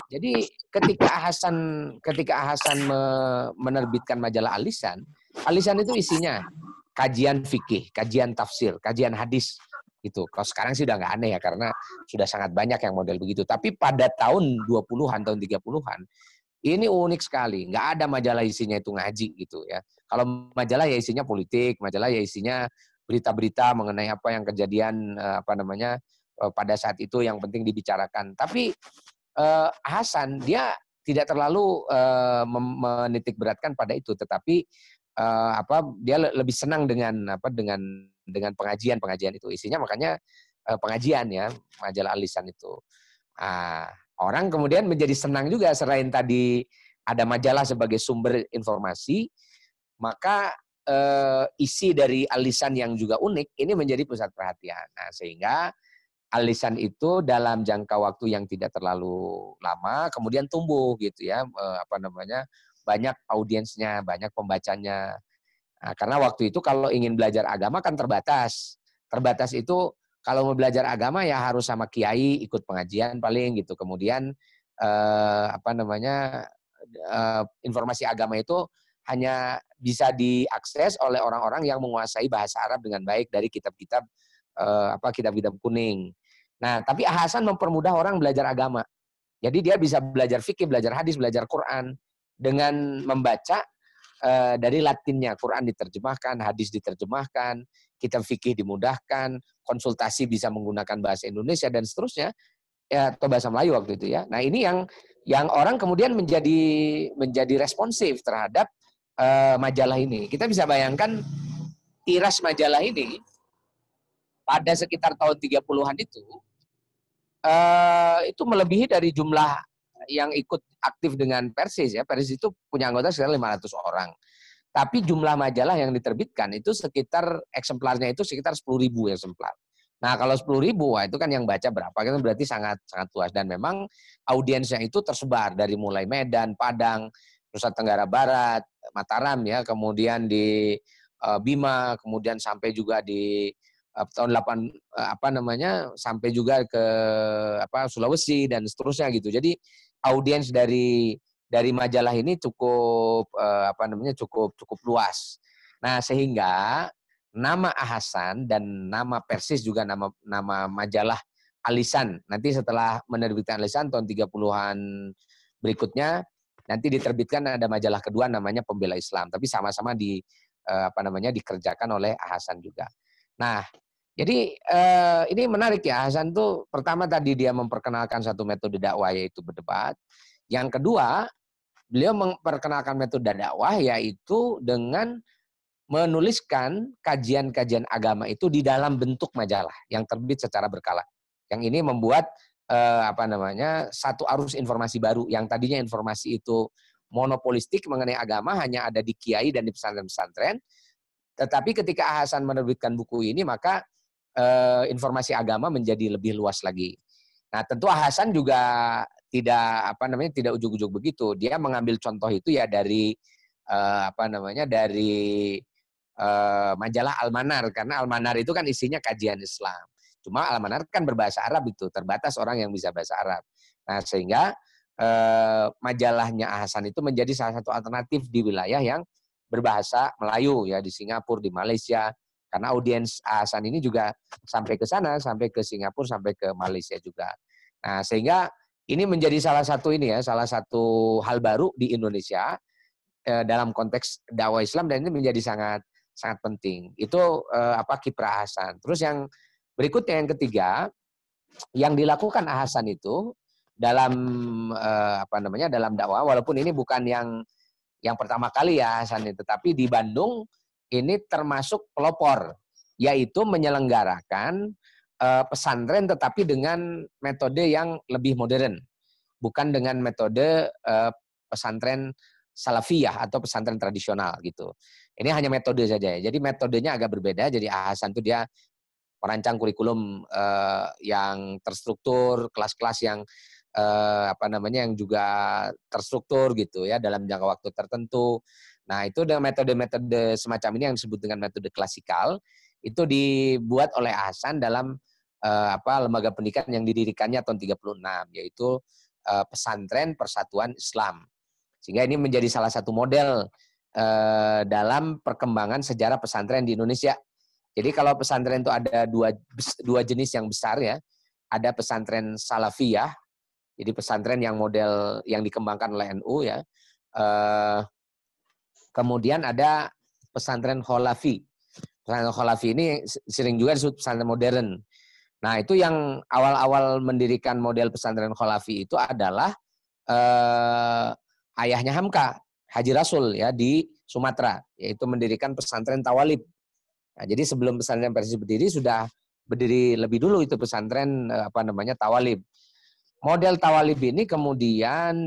Jadi ketika Hasan menerbitkan majalah Al-Lisan itu isinya kajian fikih, kajian tafsir, kajian hadis gitu. Kalau sekarang sih udah nggak aneh ya karena sudah sangat banyak yang model begitu. Tapi pada tahun 20-an, tahun 30-an ini unik sekali. Nggak ada majalah isinya itu ngaji gitu ya. Kalau majalah ya isinya politik, majalah ya isinya berita-berita mengenai apa yang kejadian pada saat itu yang penting dibicarakan. Tapi Hasan dia tidak terlalu menitik beratkan pada itu, tetapi dia lebih senang dengan pengajian itu isinya, makanya pengajian ya majalah Al-Lisan itu. Orang kemudian menjadi senang juga selain tadi ada majalah sebagai sumber informasi, maka isi dari Al-Lisan yang juga unik ini menjadi pusat perhatian. Nah, sehingga alisan itu dalam jangka waktu yang tidak terlalu lama kemudian tumbuh gitu ya, banyak audiensnya, banyak pembacanya. Nah, karena waktu itu kalau ingin belajar agama kan terbatas. Terbatas itu kalau mau belajar agama ya harus sama kiai, ikut pengajian paling gitu. Kemudian informasi agama itu hanya bisa diakses oleh orang-orang yang menguasai bahasa Arab dengan baik dari kitab-kitab kitab-kitab kuning. Nah, tapi Hasan mempermudah orang belajar agama. Jadi dia bisa belajar fikih, belajar hadis, belajar Quran dengan membaca dari Latinnya. Quran diterjemahkan, hadis diterjemahkan, kitab fikih dimudahkan, konsultasi bisa menggunakan bahasa Indonesia dan seterusnya, ya, atau bahasa Melayu waktu itu ya. Nah, ini yang orang kemudian menjadi responsif terhadap majalah ini. Kita bisa bayangkan tiras majalah ini pada sekitar tahun 30-an itu melebihi dari jumlah yang ikut aktif dengan Persis ya. Persis itu punya anggota sekitar 500 orang. Tapi jumlah majalah yang diterbitkan itu sekitar eksemplarnya itu sekitar 10.000 eksemplar. Nah, kalau 10.000 itu kan yang baca berapa? Kan berarti sangat sangat luas dan memang audiensnya itu tersebar dari mulai Medan, Padang, Nusa Tenggara Barat, Mataram ya, kemudian di Bima, kemudian sampai juga di tahun 8 sampai juga ke Sulawesi dan seterusnya gitu. Jadi audiens dari majalah ini cukup cukup luas. Nah, sehingga nama Hasan dan nama Persis juga nama majalah Alisan. Nanti setelah menerbitkan Alisan tahun 30-an berikutnya nanti diterbitkan ada majalah kedua namanya Pembela Islam, tapi sama-sama dikerjakan oleh Hasan juga. Nah, jadi ini menarik ya, Hasan tuh pertama tadi dia memperkenalkan satu metode dakwah yaitu berdebat. Yang kedua, beliau memperkenalkan metode dakwah yaitu dengan menuliskan kajian-kajian agama itu di dalam bentuk majalah yang terbit secara berkala. Yang ini membuat satu arus informasi baru yang tadinya informasi itu monopolistik mengenai agama hanya ada di kiai dan di pesantren-pesantren. Tetapi ketika Hasan menerbitkan buku ini maka informasi agama menjadi lebih luas lagi. Nah, tentu Hasan juga tidak ujuk-ujuk begitu. Dia mengambil contoh itu ya dari majalah Al-Manar, karena Al-Manar itu kan isinya kajian Islam. Cuma Al-Manar kan berbahasa Arab itu, terbatas orang yang bisa bahasa Arab. Nah, sehingga majalahnya Hasan itu menjadi salah satu alternatif di wilayah yang berbahasa Melayu ya, di Singapura, di Malaysia. Karena audiens Hasan ini juga sampai ke sana, sampai ke Singapura, sampai ke Malaysia juga. Nah, sehingga ini menjadi salah satu hal baru di Indonesia dalam konteks dakwah Islam dan ini menjadi sangat sangat penting. Itu kiprah Hasan. Terus yang berikutnya yang ketiga yang dilakukan Hasan itu dalam dalam dakwah, walaupun ini bukan yang pertama kali ya Hasan itu, tapi di Bandung ini termasuk pelopor, yaitu menyelenggarakan pesantren tetapi dengan metode yang lebih modern, bukan dengan metode pesantren salafiyah atau pesantren tradisional gitu. Ini hanya metode saja. Jadi metodenya agak berbeda. Jadi Hasan itu dia merancang kurikulum yang terstruktur, kelas-kelas yang yang juga terstruktur gitu ya dalam jangka waktu tertentu. Nah, itu dengan metode-metode semacam ini yang disebut dengan metode klasikal itu dibuat oleh Hasan dalam lembaga pendidikan yang didirikannya tahun 36 yaitu Pesantren Persatuan Islam. Sehingga ini menjadi salah satu model dalam perkembangan sejarah pesantren di Indonesia. Jadi kalau pesantren itu ada dua jenis yang besar ya. Ada pesantren salafiyah, jadi pesantren yang model yang dikembangkan oleh NU ya. Kemudian ada pesantren kholafi. Pesantren kholafi ini sering juga disebut pesantren modern. Nah, itu yang awal-awal mendirikan model pesantren kholafi itu adalah ayahnya Hamka, Haji Rasul ya di Sumatera, yaitu mendirikan pesantren Tawalib. Nah, jadi sebelum pesantren Persis berdiri sudah berdiri lebih dulu itu pesantren Tawalib. Model Tawalib ini kemudian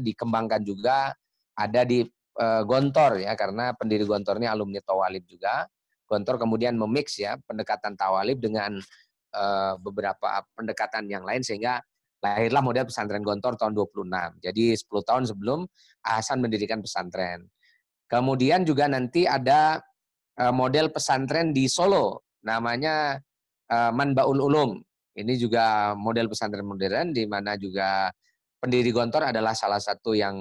dikembangkan juga ada di Gontor ya, karena pendiri Gontor ini alumni Tawalib juga. Gontor kemudian memix ya pendekatan tawalib dengan beberapa pendekatan yang lain sehingga lahirlah model pesantren Gontor tahun 26. Jadi 10 tahun sebelum Hasan mendirikan pesantren. Kemudian juga nanti ada model pesantren di Solo, namanya Manbaul Ulum. Ini juga model pesantren modern di mana juga pendiri Gontor adalah salah satu yang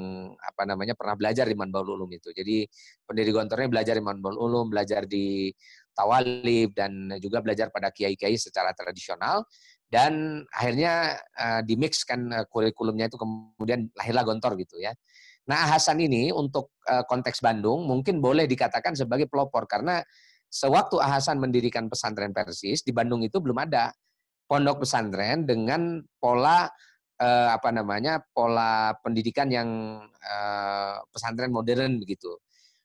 pernah belajar di Manbaul Ulum itu. Jadi pendiri Gontornya belajar di Manbaul Ulum, belajar di Tawalib dan juga belajar pada kiai-kiai secara tradisional dan akhirnya dimixkan kurikulumnya itu kemudian lahirlah Gontor gitu ya. Nah, Hasan ini untuk konteks Bandung mungkin boleh dikatakan sebagai pelopor karena sewaktu Hasan mendirikan pesantren Persis di Bandung itu belum ada pondok pesantren dengan pola pola pendidikan yang pesantren modern begitu.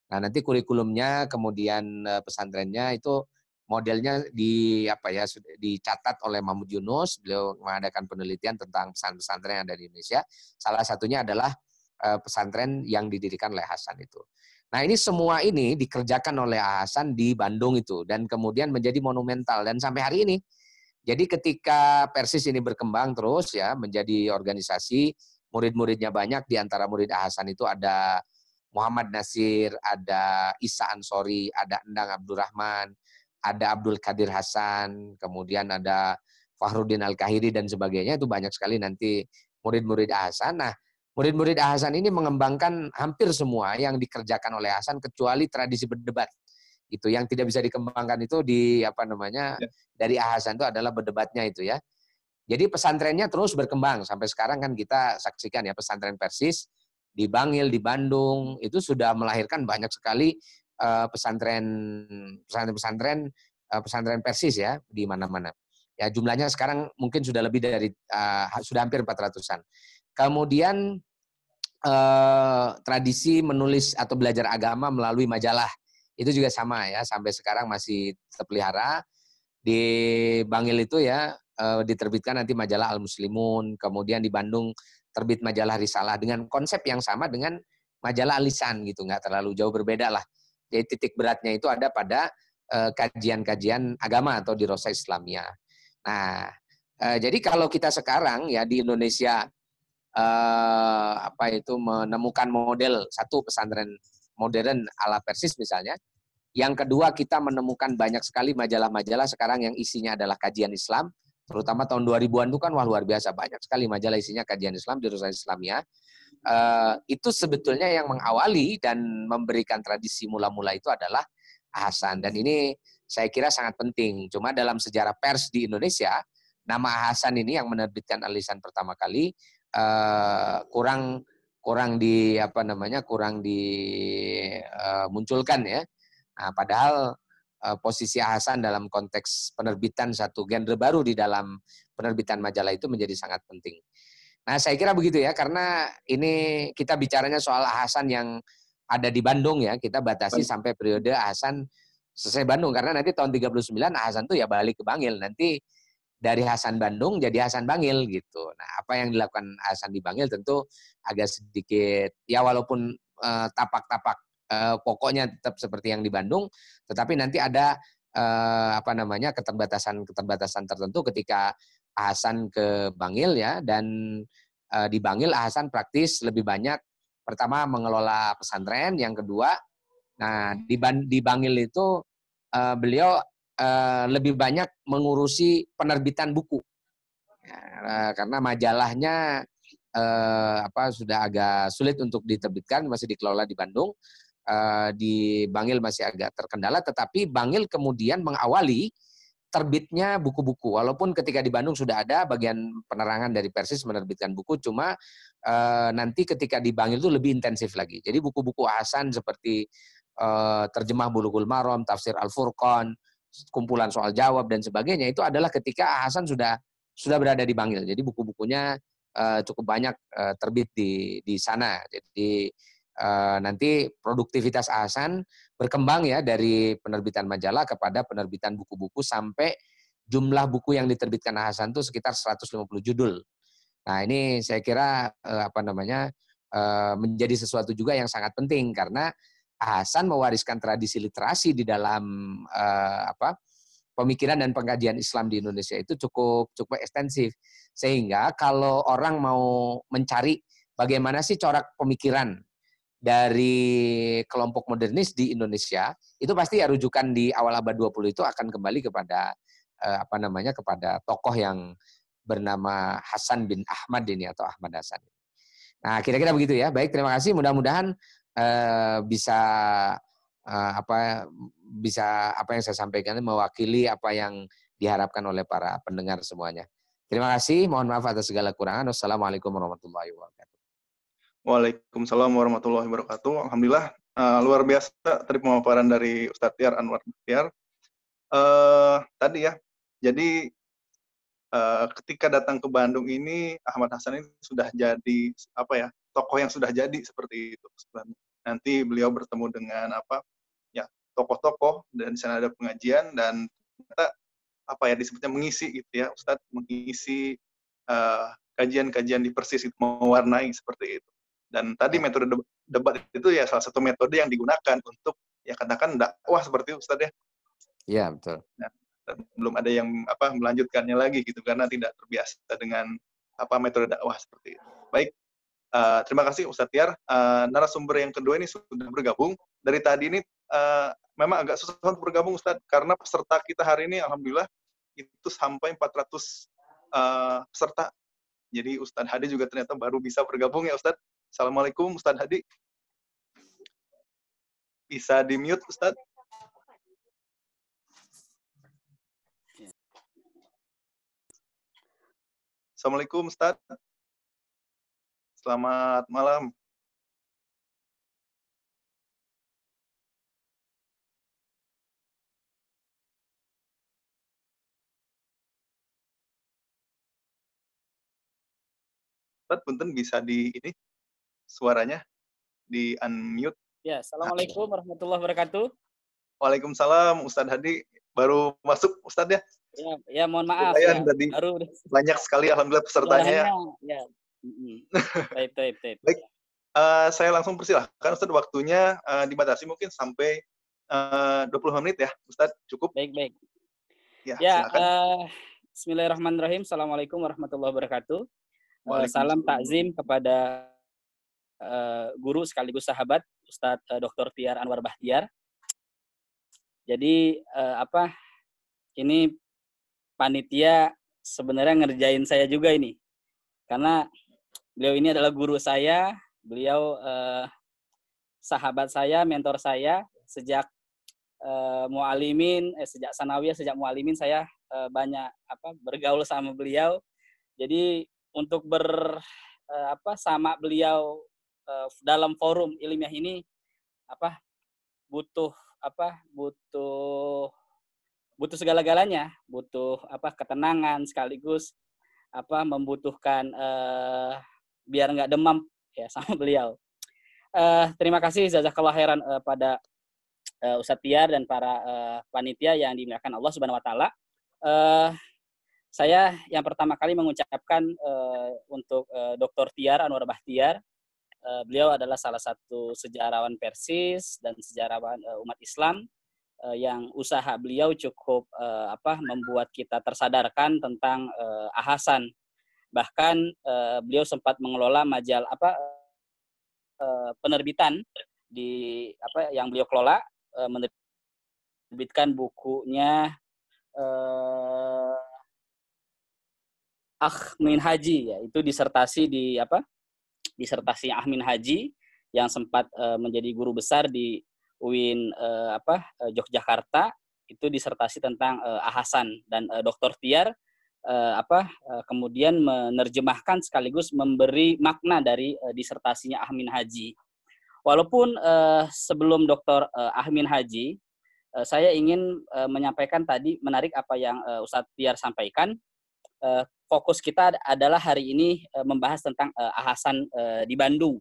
Nah, nanti kurikulumnya kemudian pesantrennya itu modelnya dicatat oleh Mahmud Yunus, beliau mengadakan penelitian tentang pesantren yang ada di Indonesia. Salah satunya adalah pesantren yang didirikan oleh Hasan itu. Nah, ini semua ini dikerjakan oleh Hasan di Bandung itu dan kemudian menjadi monumental dan sampai hari ini. Jadi ketika Persis ini berkembang terus ya menjadi organisasi, murid-muridnya banyak, di antara murid Hasan itu ada Muhammad Nasir, ada Isa Ansori, ada Endang Abdurrahman, ada Abdul Qadir Hasan, kemudian ada Fahrudin Al-Kahiri dan sebagainya, itu banyak sekali nanti murid-murid Hasan. Nah, murid-murid Hasan ini mengembangkan hampir semua yang dikerjakan oleh Hasan kecuali tradisi berdebat. Itu yang tidak bisa dikembangkan itu dari Hasan itu adalah berdebatnya itu ya. Jadi pesantrennya terus berkembang sampai sekarang kan kita saksikan ya pesantren Persis di Bangil, di Bandung itu sudah melahirkan banyak sekali pesantren Persis ya di mana-mana. Ya jumlahnya sekarang mungkin sudah lebih dari sudah hampir 400-an. Kemudian tradisi menulis atau belajar agama melalui majalah itu juga sama ya sampai sekarang masih terpelihara. Di Bangil itu ya diterbitkan nanti majalah Al Muslimun, kemudian di Bandung terbit majalah Risalah dengan konsep yang sama dengan majalah Al-Lisan gitu, nggak terlalu jauh berbeda lah. Jadi titik beratnya itu ada pada kajian-kajian agama atau dirosah Islamiyah. Nah, jadi kalau kita sekarang ya di Indonesia menemukan model satu pesantren modern ala Persis misalnya. Yang kedua kita menemukan banyak sekali majalah-majalah sekarang yang isinya adalah kajian Islam, terutama tahun 2000-an itu kan wah luar biasa banyak sekali majalah isinya kajian Islam, dirosah Islamiyah. Itu sebetulnya yang mengawali dan memberikan tradisi mula-mula itu adalah Hasan dan ini saya kira sangat penting. Cuma dalam sejarah pers di Indonesia nama Hasan ini yang menerbitkan Al-Lisan pertama kali kurang dimunculkan ya. Nah, padahal posisi Hasan dalam konteks penerbitan satu genre baru di dalam penerbitan majalah itu menjadi sangat penting. Nah, saya kira begitu ya, karena ini kita bicaranya soal Hasan yang ada di Bandung ya, kita batasi sampai periode Hasan selesai Bandung, karena nanti tahun 39 Hasan tuh ya balik ke Bangil, nanti dari Hasan Bandung jadi Hasan Bangil gitu. Nah, apa yang dilakukan Hasan di Bangil tentu agak sedikit, ya walaupun tapak-tapak pokoknya tetap seperti yang di Bandung, tetapi nanti ada keterbatasan tertentu ketika Hasan ke Bangil ya, dan di Bangil Hasan praktis lebih banyak pertama mengelola pesantren, yang kedua, nah di Bangil itu beliau lebih banyak mengurusi penerbitan buku ya, karena majalahnya sudah agak sulit untuk diterbitkan, masih dikelola di Bandung. Di Bangil masih agak terkendala, tetapi Bangil kemudian mengawali terbitnya buku-buku. Walaupun ketika di Bandung sudah ada bagian penerangan dari Persis menerbitkan buku, cuma nanti ketika di Bangil itu lebih intensif lagi. Jadi buku-buku Hasan seperti terjemah Bulughul Maram, Tafsir Al-Furqan, kumpulan soal jawab dan sebagainya itu adalah ketika Hasan sudah berada di Bangil. Jadi buku-bukunya cukup banyak terbit di sana. Jadi nanti produktivitas Hasan berkembang ya dari penerbitan majalah kepada penerbitan buku-buku sampai jumlah buku yang diterbitkan Hasan itu sekitar 150 judul. Nah, ini saya kira menjadi sesuatu juga yang sangat penting karena Hasan mewariskan tradisi literasi di dalam pemikiran dan pengkajian Islam di Indonesia itu cukup ekstensif. Sehingga kalau orang mau mencari bagaimana sih corak pemikiran dari kelompok modernis di Indonesia, itu pasti ya rujukan di awal abad 20 itu akan kembali kepada kepada tokoh yang bernama Hasan bin Ahmad ini atau Ahmad Hasan. Nah, kira-kira begitu ya. Baik, terima kasih. Mudah-mudahan bisa apa yang saya sampaikan mewakili apa yang diharapkan oleh para pendengar semuanya. Terima kasih. Mohon maaf atas segala kekurangan. Wassalamualaikum warahmatullahi wabarakatuh. Waalaikumsalam warahmatullahi wabarakatuh. Alhamdulillah, luar biasa tadi pemaparan dari Ustadz Tiar Anwar Bahtiar. Tadi ya, jadi ketika datang ke Bandung ini, Ahmad Hasan ini sudah jadi tokoh yang sudah jadi seperti itu. Nanti beliau bertemu dengan tokoh-tokoh, dan di sana ada pengajian, dan ternyata disebutnya mengisi gitu ya, Ustadz, mengisi kajian-kajian di Persis itu, mewarnai seperti itu. Dan tadi metode debat itu ya salah satu metode yang digunakan untuk ya katakan dakwah seperti itu, Ustadz ya. Iya, betul. Nah, belum ada yang melanjutkannya lagi gitu karena tidak terbiasa dengan metode dakwah seperti itu. Baik, terima kasih Ustadz Tiar. Narasumber yang kedua ini sudah bergabung. Dari tadi ini memang agak susah untuk bergabung Ustadz, karena peserta kita hari ini alhamdulillah itu sampai 400 peserta. Jadi Ustadz Hadi juga ternyata baru bisa bergabung ya Ustadz. Assalamualaikum Ustadz Hadi. Bisa di-mute Ustadz? Assalamualaikum Ustadz. Selamat malam. Ustadz, punten bisa suaranya di unmute. Ya, Assalamualaikum warahmatullahi wabarakatuh. Waalaikumsalam, Ustadz Hadi. Baru masuk Ustadz ya? Ya, mohon maaf ya. Tadi baru banyak sekali alhamdulillah pesertanya ya. Baik. Baik, saya langsung persilahkan Ustadz, waktunya dibatasi mungkin sampai 20 menit ya Ustadz, cukup? Baik. Ya, silakan. Bismillahirrahmanirrahim. Assalamualaikum warahmatullahi wabarakatuh. Salam takzim kepada guru sekaligus sahabat Ustadz Dr. Tiar Anwar Bahtiar. Jadi ini panitia sebenarnya ngerjain saya juga ini, karena beliau ini adalah guru saya, beliau sahabat saya, mentor saya sejak sejak sanawiyah, sejak mualimin saya banyak bergaul sama beliau. Jadi untuk sama beliau dalam forum ilmiah ini butuh segala-galanya, butuh ketenangan, sekaligus membutuhkan biar nggak demam ya sama beliau. Terima kasih jazakallah khairan pada Ustadz Tiar dan para panitia yang dimuliakan Allah Subhanahu wa taala. Saya yang pertama kali mengucapkan untuk Dr. Tiar Anwar Bahtiar. Beliau adalah salah satu sejarawan Persis dan sejarawan umat Islam yang usaha beliau cukup membuat kita tersadarkan tentang Hasan. Bahkan beliau sempat mengelola majalah penerbitan di yang beliau kelola, menerbitkan bukunya Ahmin Haji, yaitu disertasi disertasi Ahmin Haji yang sempat menjadi guru besar di UIN Yogyakarta. Itu disertasi tentang Hasan, dan Dr. Tiar kemudian menerjemahkan sekaligus memberi makna dari disertasinya Ahmin Haji. Walaupun sebelum Dr. Ahmin Haji, saya ingin menyampaikan tadi, menarik apa yang Ustadz Tiar sampaikan. Fokus kita adalah hari ini membahas tentang Hasan di Bandung.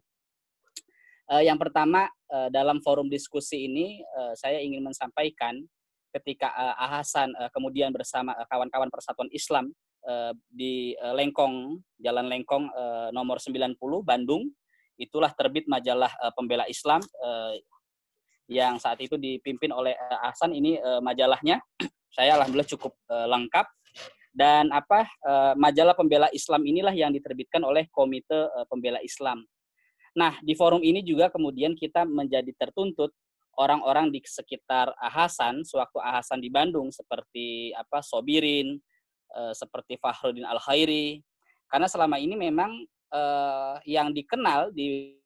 Yang pertama, dalam forum diskusi ini saya ingin menyampaikan ketika Hasan kemudian bersama kawan-kawan Persatuan Islam di Lengkong, Jalan Lengkong nomor 90 Bandung, itulah terbit majalah Pembela Islam yang saat itu dipimpin oleh Ahsan. Ini majalahnya. Saya alhamdulillah cukup lengkap. Dan majalah pembela Islam inilah yang diterbitkan oleh Komite Pembela Islam. Nah, di forum ini juga kemudian kita menjadi tertuntut orang-orang di sekitar Ahsan sewaktu Ahsan di Bandung, seperti Sobirin, seperti Fakhruddin Al-Khairi, karena selama ini memang yang dikenal di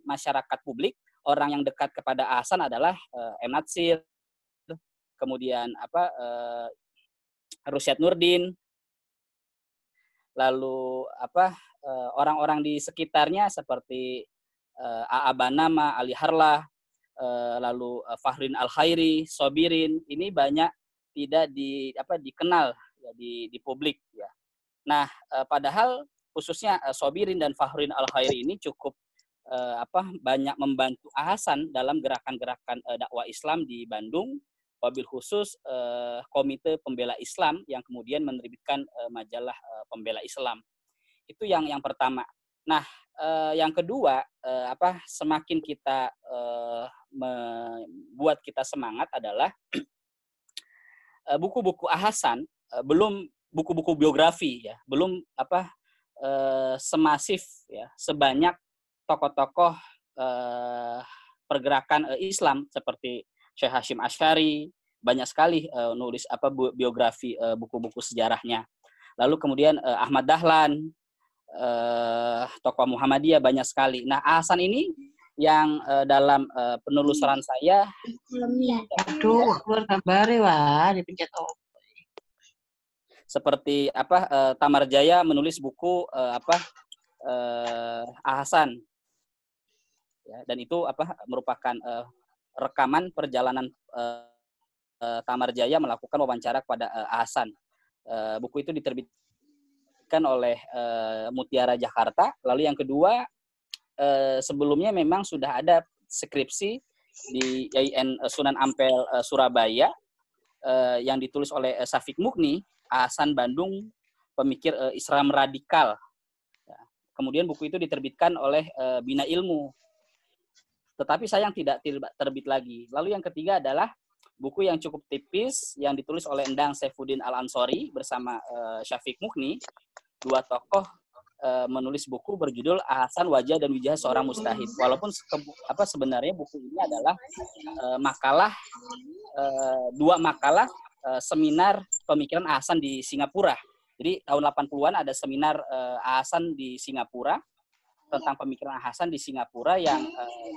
masyarakat publik, orang yang dekat kepada Ahsan adalah M. Natsir, kemudian Rusyad Nurdin, lalu orang-orang di sekitarnya seperti A.A. Banama, Ali Harlah, lalu Fakhruddin Al-Khairi, Sobirin, ini banyak tidak dikenal ya, di publik ya. Nah, padahal khususnya Sobirin dan Fakhruddin Al-Khairi ini cukup banyak membantu Ahsan dalam gerakan-gerakan dakwah Islam di Bandung, wabil khusus Komite Pembela Islam yang kemudian menerbitkan majalah Pembela Islam. Itu yang pertama. Nah, yang kedua, semakin kita membuat kita semangat adalah buku-buku Ahsan, belum buku-buku biografi ya, belum semasif ya, sebanyak tokoh-tokoh pergerakan Islam seperti Syekh Hashim Asy'ari, banyak sekali nulis biografi, buku-buku sejarahnya. Lalu kemudian Ahmad Dahlan, tokoh Muhammadiyah banyak sekali. Nah, Ahsan ini yang dalam penelusuran saya, seperti Tamar Jaya menulis buku Ahsan, ya, dan itu merupakan rekaman perjalanan Tamar Jaya melakukan wawancara kepada Ahsan. Buku itu diterbitkan oleh Mutiara Jakarta. Lalu yang kedua, sebelumnya memang sudah ada skripsi di IAIN Sunan Ampel Surabaya yang ditulis oleh Syafiq Mughni, Ahsan Bandung, pemikir Islam radikal. Kemudian buku itu diterbitkan oleh Bina Ilmu, tetapi sayang tidak terbit lagi. Lalu yang ketiga adalah buku yang cukup tipis yang ditulis oleh Endang Saifuddin Al-Ansori bersama Syafiq Mughni. Dua tokoh menulis buku berjudul Ahsan Wajah dan Wijah Seorang Mujtahid. Walaupun sebenarnya buku ini adalah dua makalah seminar pemikiran Ahsan di Singapura. Jadi tahun 80-an ada seminar Ahsan di Singapura, tentang pemikiran Ahsan di Singapura yang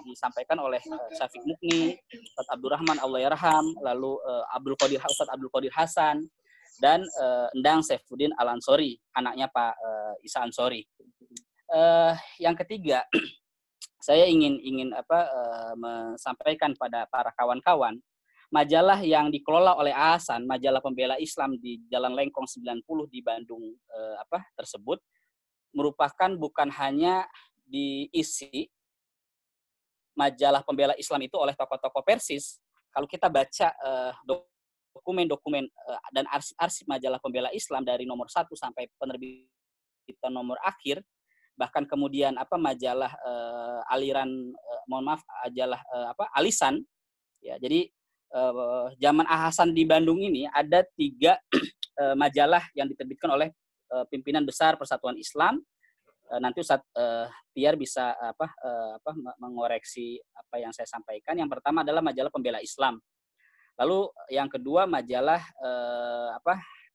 disampaikan oleh Syafiq Mughni, Ustaz Abdurrahman Allahyarham, lalu Ustaz Abdul Qadir Hasan, dan Endang Saifuddin Al-Ansori, anaknya Pak Isa Ansori. Yang ketiga, saya ingin menyampaikan pada para kawan-kawan, majalah yang dikelola oleh Ahsan, majalah Pembela Islam di Jalan Lengkong 90 di Bandung tersebut, merupakan bukan hanya diisi majalah Pembela Islam itu oleh tokoh-tokoh Persis. Kalau kita baca dokumen-dokumen dan arsip-arsip majalah Pembela Islam dari nomor 1 sampai penerbitan nomor akhir, bahkan kemudian majalah majalah Alisan ya. Jadi zaman Ahsan di Bandung ini ada 3 majalah yang diterbitkan oleh pimpinan besar Persatuan Islam. Nanti Ustadz Tiar bisa mengoreksi apa yang saya sampaikan. Yang pertama adalah majalah Pembela Islam. Lalu yang kedua majalah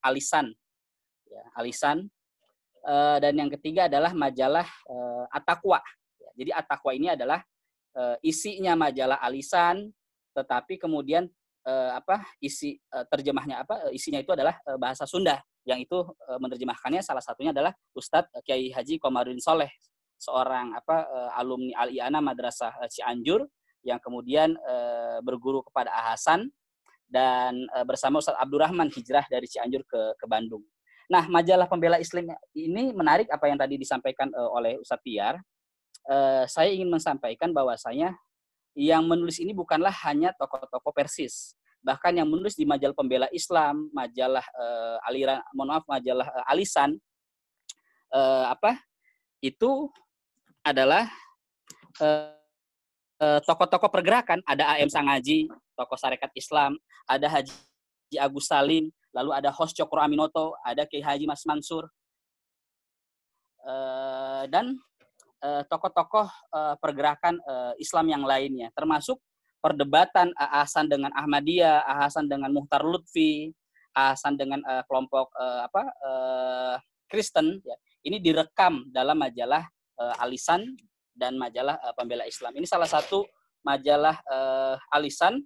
Alisan, ya, Alisan. Dan yang ketiga adalah majalah At-Taqwa. Jadi At-Taqwa ini adalah isinya majalah Alisan, tetapi kemudian isi terjemahnya isinya itu adalah bahasa Sunda, yang itu menerjemahkannya salah satunya adalah Ustadz Kiai Haji Komarudin Soleh, seorang alumni Al-I'ana Madrasah Cianjur yang kemudian berguru kepada Ahsan dan bersama Ustadz Abdurrahman hijrah dari Cianjur ke Bandung. Nah, majalah Pembela Islam ini menarik apa yang tadi disampaikan oleh Ustadz Tiar. Saya ingin menyampaikan bahwasanya yang menulis ini bukanlah hanya tokoh-tokoh Persis. Bahkan yang menulis di majalah Pembela Islam, majalah majalah Alisan, itu adalah tokoh-tokoh pergerakan, ada A.M. Sangaji, tokoh Sarekat Islam, ada Haji Agus Salim, lalu ada Hos Cokro Aminoto, ada Kiai Haji Mas Mansur, dan tokoh-tokoh pergerakan Islam yang lainnya, termasuk perdebatan A.Hasan dengan Ahmadiyah, A.Hasan dengan Muhtar Lutfi, A.Hasan dengan kelompok Kristen, ya. Ini direkam dalam majalah Alisan dan majalah Pembela Islam. Ini salah satu majalah Alisan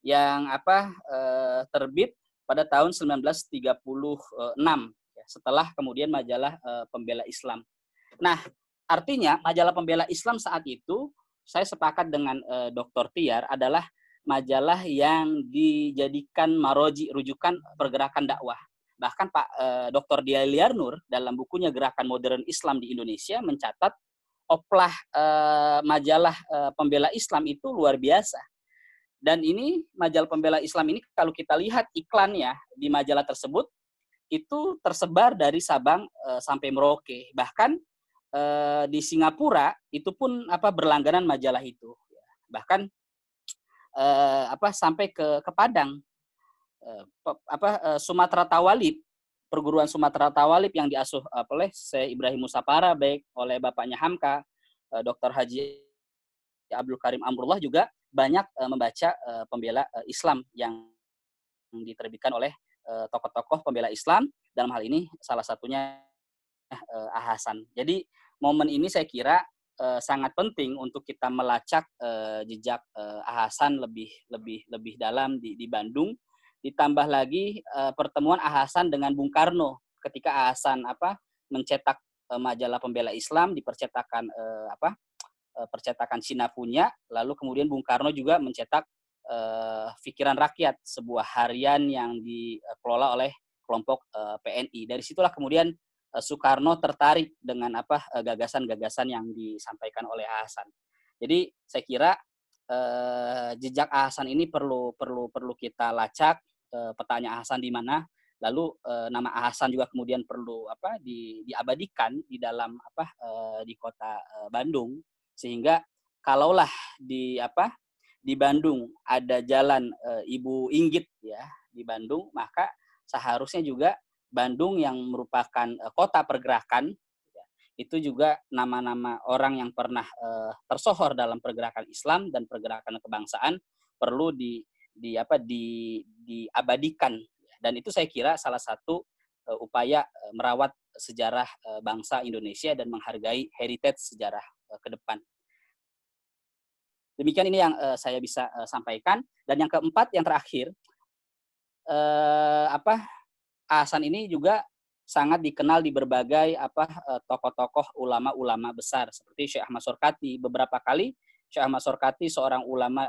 yang terbit pada tahun 1936, ya, setelah kemudian majalah Pembela Islam. Nah, artinya majalah Pembela Islam saat itu, saya sepakat dengan Dr. Tiar, adalah majalah yang dijadikan maroji, rujukan pergerakan dakwah. Bahkan Pak Dr. Dia Liarnur dalam bukunya Gerakan Modern Islam di Indonesia mencatat oplah majalah Pembela Islam itu luar biasa. Dan ini majalah Pembela Islam ini kalau kita lihat iklannya di majalah tersebut itu tersebar dari Sabang sampai Merauke. Bahkan di Singapura itu pun berlangganan majalah itu. Bahkan sampai ke Padang. Sumatera Tawalib, perguruan Sumatera Tawalib yang diasuh oleh Syekh Ibrahim Musa Para, baik oleh bapaknya Hamka, Dr. Haji Abdul Karim Amrullah, juga banyak membaca Pembela Islam yang diterbitkan oleh tokoh-tokoh pembela Islam, dalam hal ini salah satunya A.Hasan. Jadi momen ini saya kira sangat penting untuk kita melacak jejak A.Hasan lebih dalam di Bandung. Ditambah lagi pertemuan A.Hasan dengan Bung Karno ketika A.Hasan mencetak majalah Pembela Islam di percetakan percetakan Cina punya, lalu kemudian Bung Karno juga mencetak Pikiran Rakyat, sebuah harian yang dikelola oleh kelompok PNI. Dari situlah kemudian Soekarno tertarik dengan gagasan-gagasan yang disampaikan oleh A.Hasan. Jadi saya kira jejak A.Hasan ini perlu kita lacak, petanya A.Hasan di mana, lalu nama A.Hasan juga kemudian perlu diabadikan di dalam di kota Bandung, sehingga kalaulah di Bandung ada jalan Ibu Inggit ya di Bandung, maka seharusnya juga Bandung yang merupakan kota pergerakan ya, itu juga nama-nama orang yang pernah tersohor dalam pergerakan Islam dan pergerakan kebangsaan perlu diabadikan, dan itu saya kira salah satu upaya merawat sejarah bangsa Indonesia dan menghargai heritage sejarah ke depan. Demikian ini yang saya bisa sampaikan. Dan yang keempat, yang terakhir, A.Hasan ini juga sangat dikenal di berbagai tokoh-tokoh ulama-ulama besar seperti Syekh Ahmad Sorkati. Beberapa kali Syekh Ahmad Sorkati, seorang ulama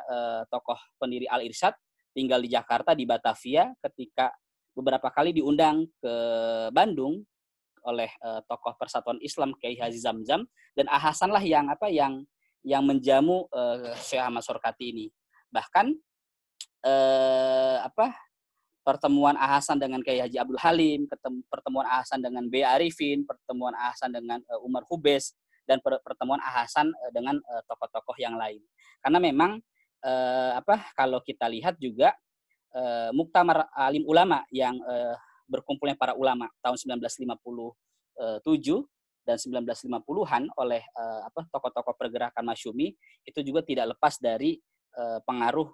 tokoh pendiri Al-Irsyad, tinggal di Jakarta, di Batavia, ketika beberapa kali diundang ke Bandung oleh tokoh Persatuan Islam Kiai Haji Zamzam, dan A.Hasan lah yang menjamu Syekh Ahmad Sorkati ini. Bahkan pertemuan A.Hasan dengan Kiai Haji Abdul Halim, pertemuan A.Hasan dengan B. Arifin, pertemuan A.Hasan dengan Umar Hubes, dan pertemuan A.Hasan dengan tokoh-tokoh yang lain. Karena memang kalau kita lihat juga Muktamar Alim Ulama yang berkumpulnya para ulama tahun 1957 dan 1950-an oleh tokoh-tokoh pergerakan Masyumi, itu juga tidak lepas dari pengaruh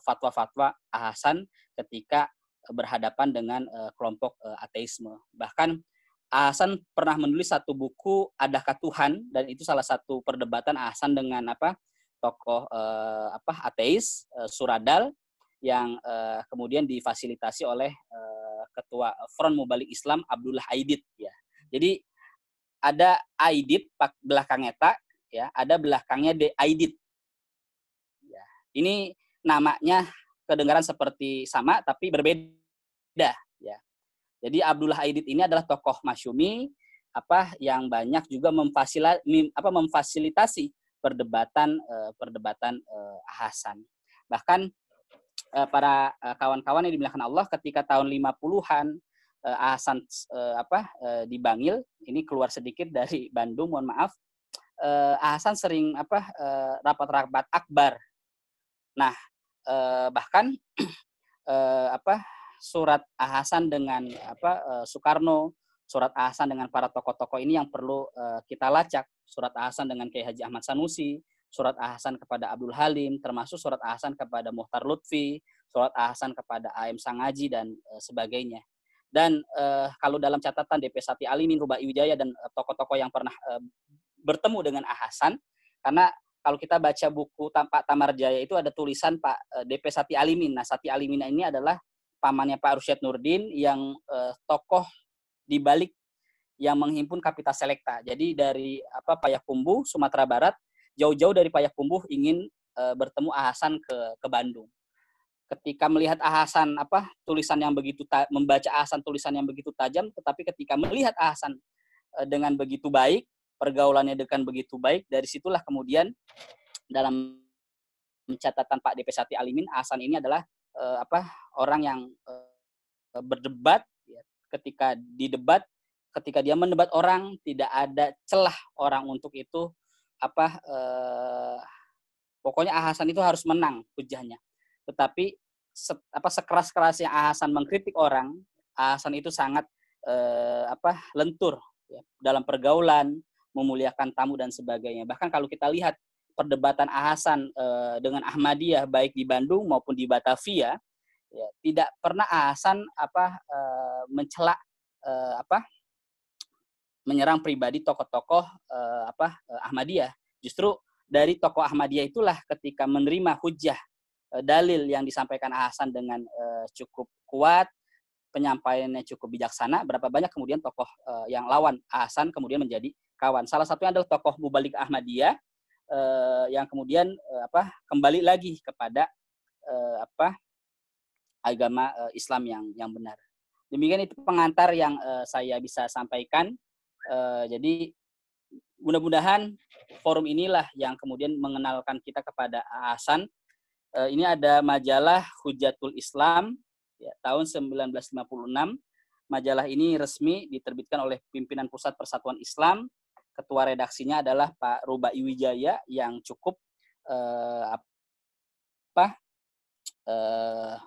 fatwa-fatwa A.Hasan ketika berhadapan dengan kelompok ateisme. Bahkan A.Hasan pernah menulis satu buku, Adakah Tuhan, dan itu salah satu perdebatan A.Hasan dengan tokoh ateis Suradal yang kemudian difasilitasi oleh ketua Front Mubalik Islam Abdullah Aidit ya. Jadi ada Aidit belakangnya tak ya, ada belakangnya de Aidit. Ya. Ini namanya kedengaran seperti sama tapi berbeda ya. Jadi Abdullah Aidit ini adalah tokoh Masyumi yang banyak juga memfasilitasi perdebatan A.Hasan. Bahkan para kawan-kawan yang dimuliakan Allah, ketika tahun 50-an A.Hasan di Bangil, ini keluar sedikit dari Bandung, mohon maaf, Hasan sering rapat-rapat akbar. Nah, bahkan surat Hasan dengan Soekarno, surat Hasan dengan para tokoh-tokoh ini yang perlu kita lacak. Surat Hasan dengan Kiai Haji Ahmad Sanusi, surat Hasan kepada Abdul Halim, termasuk surat Hasan kepada Muhtar Lutfi, surat Hasan kepada A.M. Sangaji dan sebagainya. Dan kalau dalam catatan DP Sati Alimin, Rubai Wijaya dan tokoh-tokoh yang pernah bertemu dengan Hasan, karena kalau kita baca buku Pak Tamarjaya itu ada tulisan Pak DP Sati Alimin. Nah, Sati Alimin ini adalah pamannya Pak Rusyad Nurdin yang tokoh di balik yang menghimpun Kapita Selekta. Jadi dari Payakumbuh, Sumatera Barat, jauh-jauh dari Payakumbuh ingin bertemu Hasan ke Bandung. Ketika melihat Hasan tulisan yang begitu membaca Hasan tulisan yang begitu tajam, tetapi ketika melihat Hasan dengan begitu baik, pergaulannya dengan begitu baik, dari situlah kemudian dalam catatan Pak DP Sati Alimin, Hasan ini adalah orang yang berdebat. Ketika didebat, ketika dia mendebat orang, tidak ada celah orang untuk itu pokoknya Hasan itu harus menang hujahnya. Tetapi sekeras-kerasnya Hasan mengkritik orang, Hasan itu sangat lentur ya, dalam pergaulan, memuliakan tamu dan sebagainya. Bahkan kalau kita lihat perdebatan Hasan dengan Ahmadiyah baik di Bandung maupun di Batavia, ya, tidak pernah Hasan mencela menyerang pribadi tokoh-tokoh Ahmadiyah. Justru dari tokoh Ahmadiyah itulah ketika menerima hujah dalil yang disampaikan Hasan dengan cukup kuat, penyampaiannya cukup bijaksana, berapa banyak kemudian tokoh yang lawan Hasan kemudian menjadi kawan. Salah satunya adalah tokoh Mubalik Ahmadiyah yang kemudian kembali lagi kepada agama Islam yang benar. Demikian itu pengantar yang saya bisa sampaikan. Jadi mudah-mudahan forum inilah yang kemudian mengenalkan kita kepada Hasan. Ini ada majalah Hujatul Islam ya, tahun 1956. Majalah ini resmi diterbitkan oleh pimpinan Pusat Persatuan Islam. Ketua redaksinya adalah Pak Rubai Wijaya yang cukup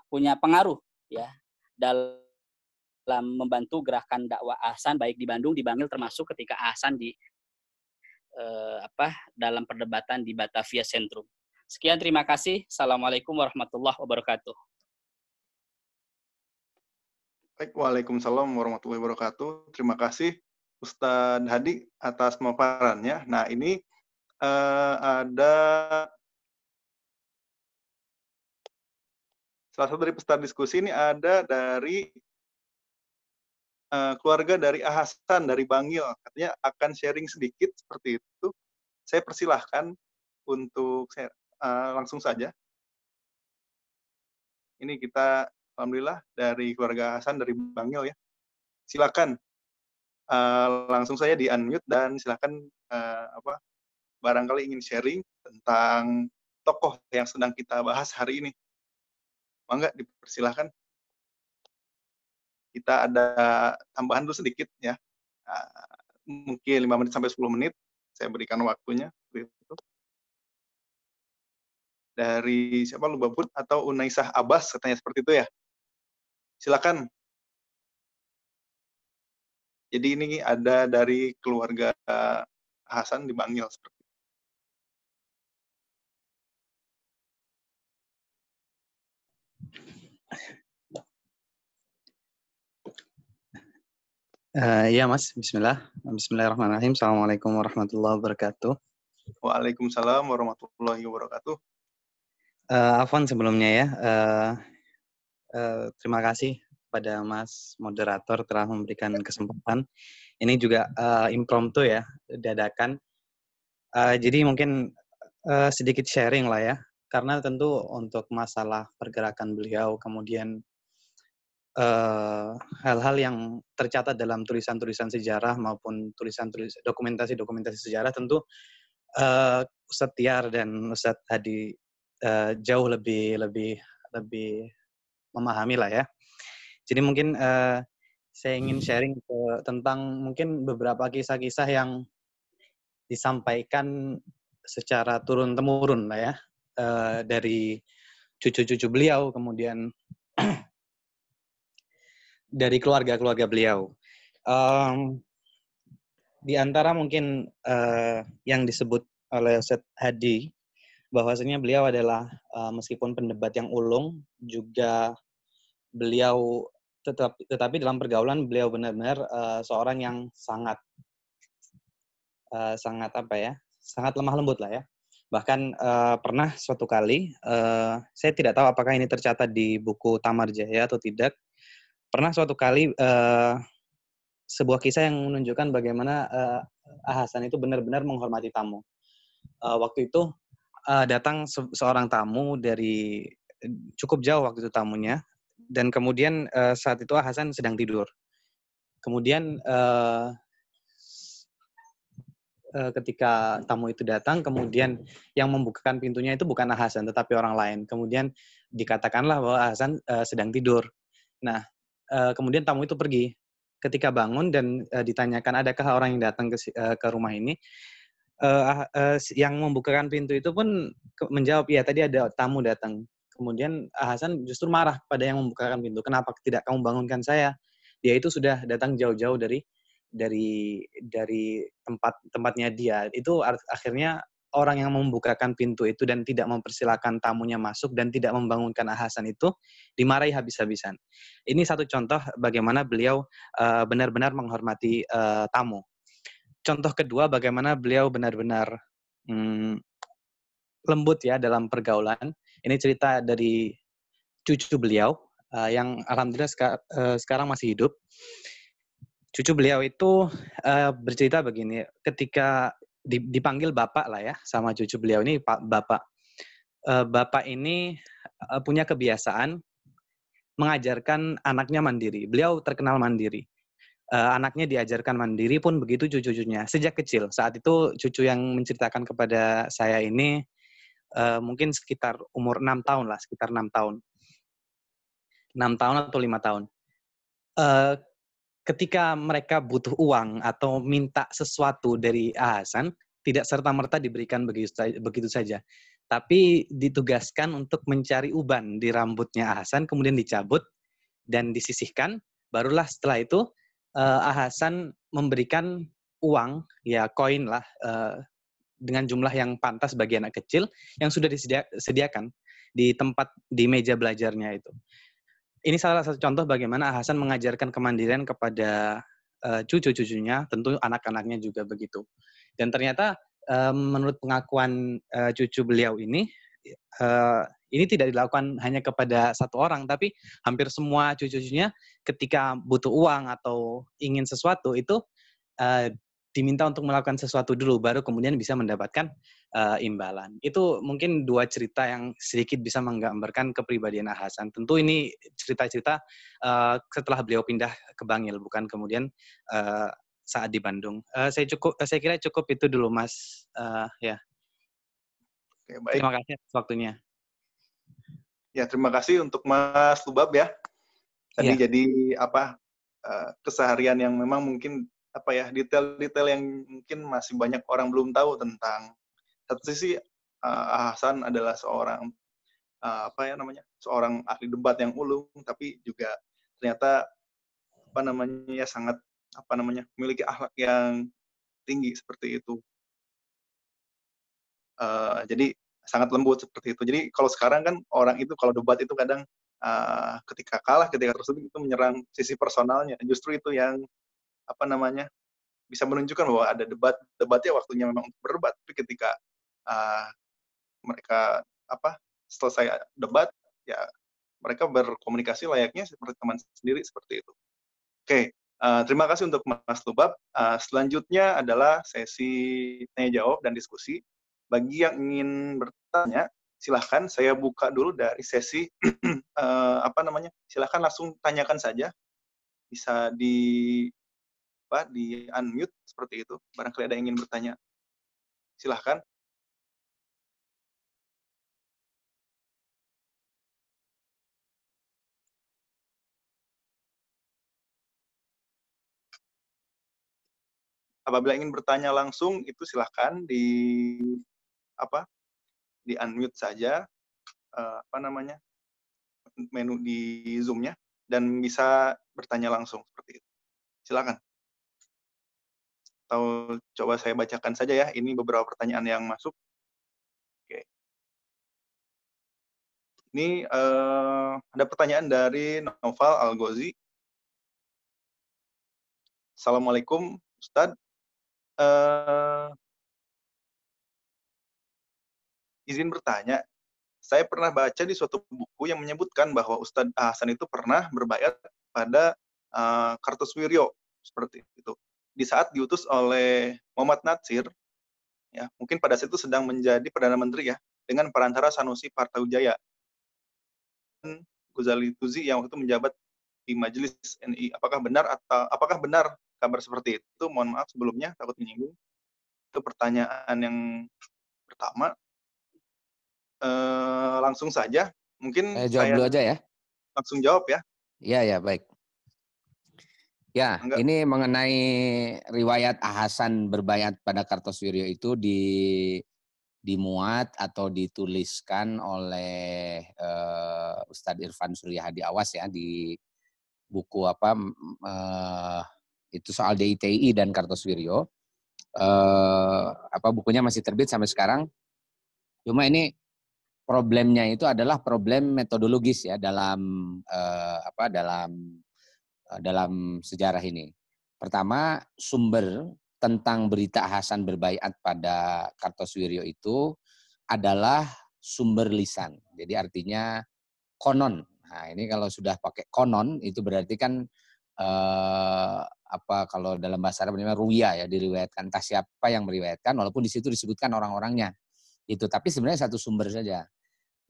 punya pengaruh ya dalam membantu gerakan dakwah Hasan baik di Bandung, di Bangil, termasuk ketika Hasan di dalam perdebatan di Batavia Sentrum. Sekian, terima kasih. Assalamualaikum warahmatullahi wabarakatuh. Baik, waalaikumsalam warahmatullahi wabarakatuh. Terima kasih Ustadz Hadi atas pemaparannya. Nah, ini ada salah satu dari peserta diskusi ini ada dari keluarga dari Hasan dari Bangil. Katanya akan sharing sedikit seperti itu. Saya persilahkan untuk langsung saja. Ini kita alhamdulillah dari keluarga Hasan dari Bangil ya. Silakan langsung saja di unmute dan silakan barangkali ingin sharing tentang tokoh yang sedang kita bahas hari ini. Mangga dipersilahkan. Kita ada tambahan dulu sedikit ya. Mungkin 5 menit sampai 10 menit saya berikan waktunya. Dari siapa Lubabut atau Unaisah Abbas katanya seperti itu ya. Silakan. Jadi ini ada dari keluarga Hasan di Bangil seperti itu. Iya Mas, Bismillah. Bismillahirrahmanirrahim. Assalamualaikum warahmatullahi wabarakatuh. Waalaikumsalam warahmatullahi wabarakatuh. Afwan sebelumnya ya, terima kasih pada Mas moderator telah memberikan kesempatan. Ini juga impromptu ya, dadakan. Jadi mungkin sedikit sharing lah ya, karena tentu untuk masalah pergerakan beliau, kemudian hal-hal yang tercatat dalam tulisan-tulisan sejarah maupun dokumentasi sejarah tentu Ustadz Tiar dan Ustadz Hadi jauh lebih memahami lah ya. Jadi mungkin saya ingin sharing tentang mungkin beberapa kisah-kisah yang disampaikan secara turun-temurun lah ya, dari cucu-cucu beliau, kemudian dari keluarga-keluarga beliau. Di antara mungkin yang disebut oleh Ustadz Hadi, bahwasanya beliau adalah meskipun pendebat yang ulung, juga beliau tetapi dalam pergaulan beliau benar-benar seorang yang sangat sangat lemah lembut lah ya. Bahkan pernah suatu kali, saya tidak tahu apakah ini tercatat di buku Tamar Jaya atau tidak. Pernah suatu kali sebuah kisah yang menunjukkan bagaimana Hasan itu benar-benar menghormati tamu. Waktu itu datang seorang tamu dari cukup jauh waktu itu tamunya, dan kemudian saat itu Hasan sedang tidur. Kemudian ketika tamu itu datang, kemudian yang membukakan pintunya itu bukan Hasan, tetapi orang lain. Kemudian dikatakanlah bahwa Hasan sedang tidur. Nah, kemudian tamu itu pergi. Ketika bangun dan ditanyakan adakah orang yang datang ke rumah ini, yang membukakan pintu itu pun menjawab, ya tadi ada tamu datang. Kemudian Hasan justru marah pada yang membukakan pintu. Kenapa tidak kamu bangunkan saya? Dia itu sudah datang jauh-jauh dari tempatnya dia. Itu akhirnya orang yang membukakan pintu itu dan tidak mempersilahkan tamunya masuk dan tidak membangunkan Hasan itu dimarahi habis-habisan. Ini satu contoh bagaimana beliau benar-benar menghormati tamu. Contoh kedua, bagaimana beliau benar-benar lembut ya dalam pergaulan. Ini cerita dari cucu beliau yang alhamdulillah sekarang masih hidup. Cucu beliau itu bercerita begini, ketika dipanggil bapak lah ya sama cucu beliau ini, Pak Bapak. Bapak ini punya kebiasaan mengajarkan anaknya mandiri. Beliau terkenal mandiri. Anaknya diajarkan mandiri pun begitu cucu-cucunya sejak kecil. Saat itu cucu yang menceritakan kepada saya ini mungkin sekitar umur 6 tahun lah, sekitar 6 tahun. 6 tahun atau 5 tahun. Ketika mereka butuh uang atau minta sesuatu dari Hasan, tidak serta-merta diberikan begitu saja. Tapi ditugaskan untuk mencari uban di rambutnya Hasan, kemudian dicabut dan disisihkan. Barulah setelah itu Hasan memberikan uang, ya koin lah, dengan jumlah yang pantas bagi anak kecil yang sudah disediakan di meja belajarnya itu. Ini salah satu contoh bagaimana Hasan mengajarkan kemandirian kepada cucu-cucunya, tentu anak-anaknya juga begitu. Dan ternyata menurut pengakuan cucu beliau ini tidak dilakukan hanya kepada satu orang, tapi hampir semua cucu-cucunya ketika butuh uang atau ingin sesuatu itu diminta untuk melakukan sesuatu dulu, baru kemudian bisa mendapatkan imbalan. Itu mungkin dua cerita yang sedikit bisa menggambarkan kepribadian Hasan. Tentu ini cerita-cerita setelah beliau pindah ke Bangil, bukan kemudian saat di Bandung. Saya kira cukup itu dulu, Mas. Ya. Oke, baik. Terima kasih atas waktunya. Ya, terima kasih untuk Mas Lubab ya. Tadi jadi keseharian yang memang mungkin detail-detail yang mungkin masih banyak orang belum tahu tentang. Satu sisi Hasan adalah seorang seorang ahli debat yang ulung, tapi juga ternyata sangat memiliki akhlak yang tinggi seperti itu. Jadi sangat lembut seperti itu. Jadi kalau sekarang kan orang itu kalau debat itu kadang ketika kalah, ketika tersebut itu menyerang sisi personalnya. Justru itu yang bisa menunjukkan bahwa ada debatnya waktunya memang untuk berdebat. Tapi ketika mereka selesai debat, ya mereka berkomunikasi layaknya seperti teman sendiri seperti itu. Oke, terima kasih untuk Mas Lubab. Selanjutnya adalah sesi tanya jawab dan diskusi. Bagi yang ingin bertanya, silahkan saya buka dulu dari sesi silahkan langsung tanyakan saja. Bisa di unmute seperti itu. Barangkali ada yang ingin bertanya. Silahkan. Apabila ingin bertanya langsung itu silahkan di unmute saja menu di Zoom-nya dan bisa bertanya langsung seperti itu. Silakan. Atau coba saya bacakan saja ya, ini beberapa pertanyaan yang masuk. Oke. Ini ada pertanyaan dari Noval Algozi. Assalamualaikum Ustadz. Izin bertanya, saya pernah baca di suatu buku yang menyebutkan bahwa Ustadz Hasan itu pernah berbaiat pada Kartosuwiryo seperti itu. Di saat diutus oleh Muhammad Natsir, ya mungkin pada saat itu sedang menjadi perdana menteri ya, dengan perantara Sanusi Partawijaya dan Ghazali Tuzi yang waktu itu menjabat di Majelis NI. Apakah benar kabar seperti itu? Mohon maaf sebelumnya takut menyinggung. Itu pertanyaan yang pertama. Langsung saja, mungkin Jawab dulu aja ya. Langsung jawab ya. Iya, baik. Ya, Enggak. Ini mengenai riwayat Hasan berbaiat pada Kartosuwiryo itu dimuat atau dituliskan oleh Ustadz Irfan Suryahadi Awas ya di buku itu soal DITI dan Kartosuwiryo. Bukunya masih terbit sampai sekarang. Cuma ini problemnya itu adalah problem metodologis ya dalam dalam sejarah ini. Pertama, sumber tentang berita Hasan berbaiat pada Kartosuwiryo itu adalah sumber lisan. Jadi artinya konon. Nah, ini kalau sudah pakai konon itu berarti kan kalau dalam bahasa Arab namanya ruya ya, diriwayatkan. Entah siapa yang meriwayatkan walaupun di situ disebutkan orang-orangnya. Itu tapi sebenarnya satu sumber saja.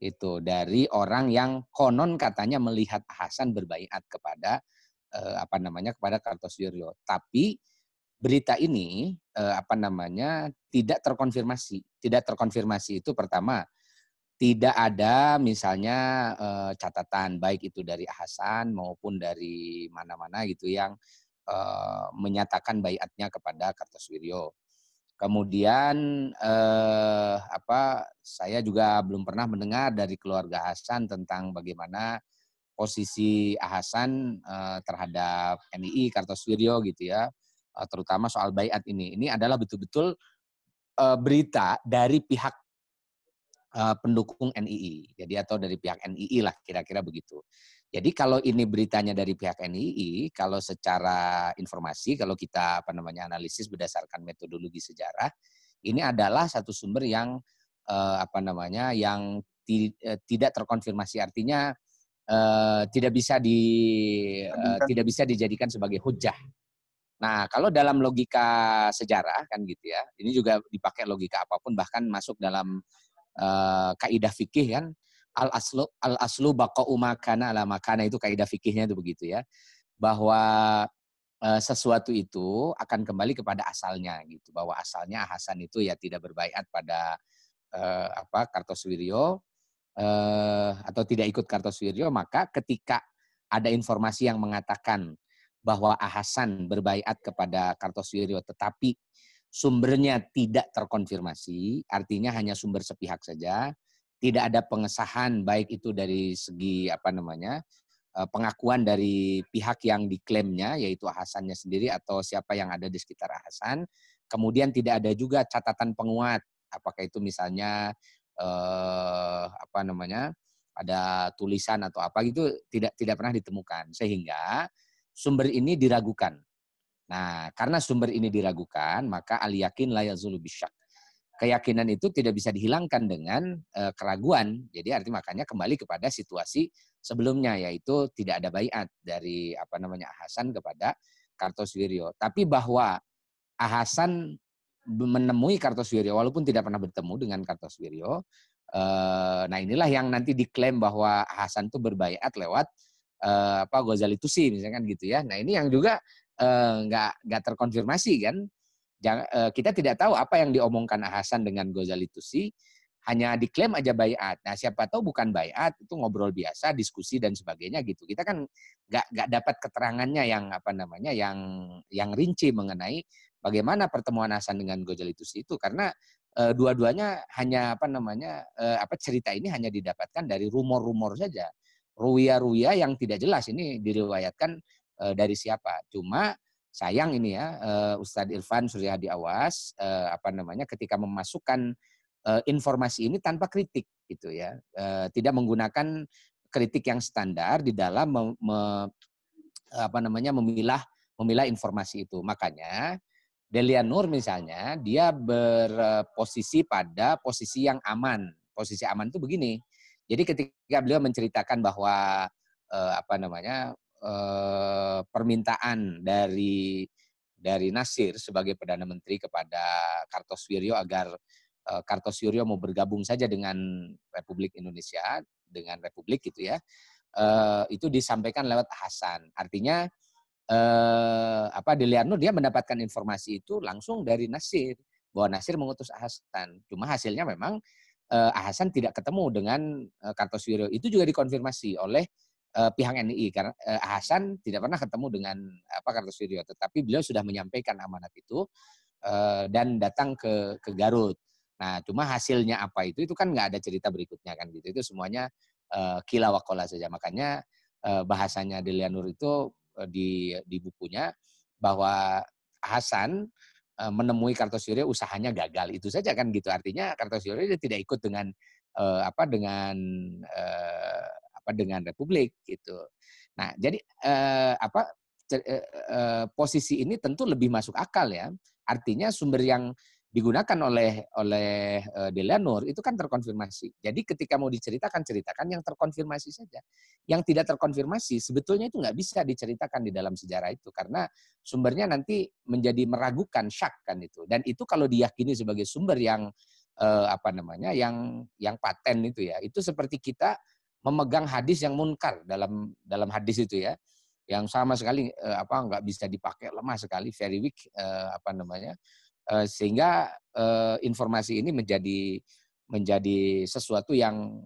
Itu dari orang yang konon katanya melihat Hasan berbaiat kepada kepada Kartosuwiryo. Tapi berita ini tidak terkonfirmasi. Tidak terkonfirmasi itu pertama, tidak ada misalnya catatan baik itu dari Hasan maupun dari mana-mana gitu yang menyatakan baiatnya kepada Kartosuwiryo. Kemudian saya juga belum pernah mendengar dari keluarga Hasan tentang bagaimana posisi Hasan terhadap NII Kartosuwiryo gitu ya, terutama soal baiat ini. Ini adalah betul-betul berita dari pihak pendukung NII, jadi atau dari pihak NII lah kira-kira begitu. Jadi kalau ini beritanya dari pihak NII, kalau secara informasi, kalau kita analisis berdasarkan metodologi sejarah, ini adalah satu sumber yang tidak terkonfirmasi, artinya tidak bisa dijadikan sebagai hujah. Nah, kalau dalam logika sejarah kan gitu ya, ini juga dipakai logika apapun, bahkan masuk dalam kaidah fikih kan, al aslu baqa'u makana ala makana, itu kaidah fikihnya itu begitu ya, bahwa sesuatu itu akan kembali kepada asalnya gitu, bahwa asalnya Hasan itu ya tidak berbaiat pada Kartosuwiryo atau tidak ikut Kartosuwiryo, maka ketika ada informasi yang mengatakan bahwa Hasan berbaiat kepada Kartosuwiryo tetapi sumbernya tidak terkonfirmasi, artinya hanya sumber sepihak saja, tidak ada pengesahan baik itu dari segi pengakuan dari pihak yang diklaimnya, yaitu Hasannya sendiri atau siapa yang ada di sekitar Hasan. Kemudian tidak ada juga catatan penguat, apakah itu misalnya ada tulisan atau apa gitu, tidak pernah ditemukan, sehingga sumber ini diragukan. Nah, karena sumber ini diragukan, maka al-yakin la yazulu bisyak. Keyakinan itu tidak bisa dihilangkan dengan keraguan. Jadi arti makanya kembali kepada situasi sebelumnya, yaitu tidak ada baiat dari Hasan kepada Kartosuwiryo. Tapi bahwa Hasan menemui Kartosuwiryo walaupun tidak pernah bertemu dengan Kartosuwiryo, nah inilah yang nanti diklaim bahwa Hasan itu berbaiat lewat Ghazali Tusi misalkan gitu ya. Nah, ini yang juga nggak terkonfirmasi kan. Kita tidak tahu apa yang diomongkan Hasan dengan Ghazali Tusi, hanya diklaim aja baiat. Nah, siapa tahu bukan baiat, itu ngobrol biasa, diskusi dan sebagainya gitu. Kita kan nggak dapat keterangannya yang yang rinci mengenai bagaimana pertemuan Hasan dengan Gojalitus itu, karena dua-duanya hanya cerita ini hanya didapatkan dari rumor-rumor saja, ruya-ruya yang tidak jelas ini diriwayatkan dari siapa. Cuma sayang ini ya, Ustadz Irfan Suryadi Awas ketika memasukkan informasi ini tanpa kritik gitu ya, tidak menggunakan kritik yang standar di dalam memilah informasi itu. Makanya Delia Nur misalnya dia berposisi pada posisi yang aman. Posisi aman itu begini. Jadi ketika beliau menceritakan bahwa permintaan dari Nasir sebagai Perdana Menteri kepada Kartosuwiryo agar Kartosuwiryo mau bergabung saja dengan Republik Indonesia, dengan Republik gitu ya, itu disampaikan lewat Hasan. Artinya Delia Nur dia mendapatkan informasi itu langsung dari Nasir, bahwa Nasir mengutus Hasan. Cuma hasilnya memang Hasan tidak ketemu dengan Kartosuwiryo. Itu juga dikonfirmasi oleh pihak NII, karena Hasan tidak pernah ketemu dengan Kartosuwiryo, tetapi beliau sudah menyampaikan amanat itu dan datang ke Garut. Nah, cuma hasilnya apa itu kan nggak ada cerita berikutnya kan gitu. Itu semuanya kila wakola saja. Makanya bahasanya Delia Nur itu di bukunya bahwa Hasan menemui Kartosuwiryo usahanya gagal, itu saja kan gitu. Artinya Kartosuwiryo tidak ikut dengan dengan Republik gitu. Nah, jadi posisi ini tentu lebih masuk akal ya. Artinya sumber yang digunakan oleh Delia Nur itu kan terkonfirmasi. Jadi ketika mau ceritakan yang terkonfirmasi saja. Yang tidak terkonfirmasi sebetulnya itu nggak bisa diceritakan di dalam sejarah itu, karena sumbernya nanti menjadi meragukan, syak kan itu. Dan itu kalau diyakini sebagai sumber yang yang paten itu ya, itu seperti kita memegang hadis yang munkar dalam hadis itu ya, yang sama sekali nggak bisa dipakai, lemah sekali, very weak sehingga informasi ini menjadi sesuatu yang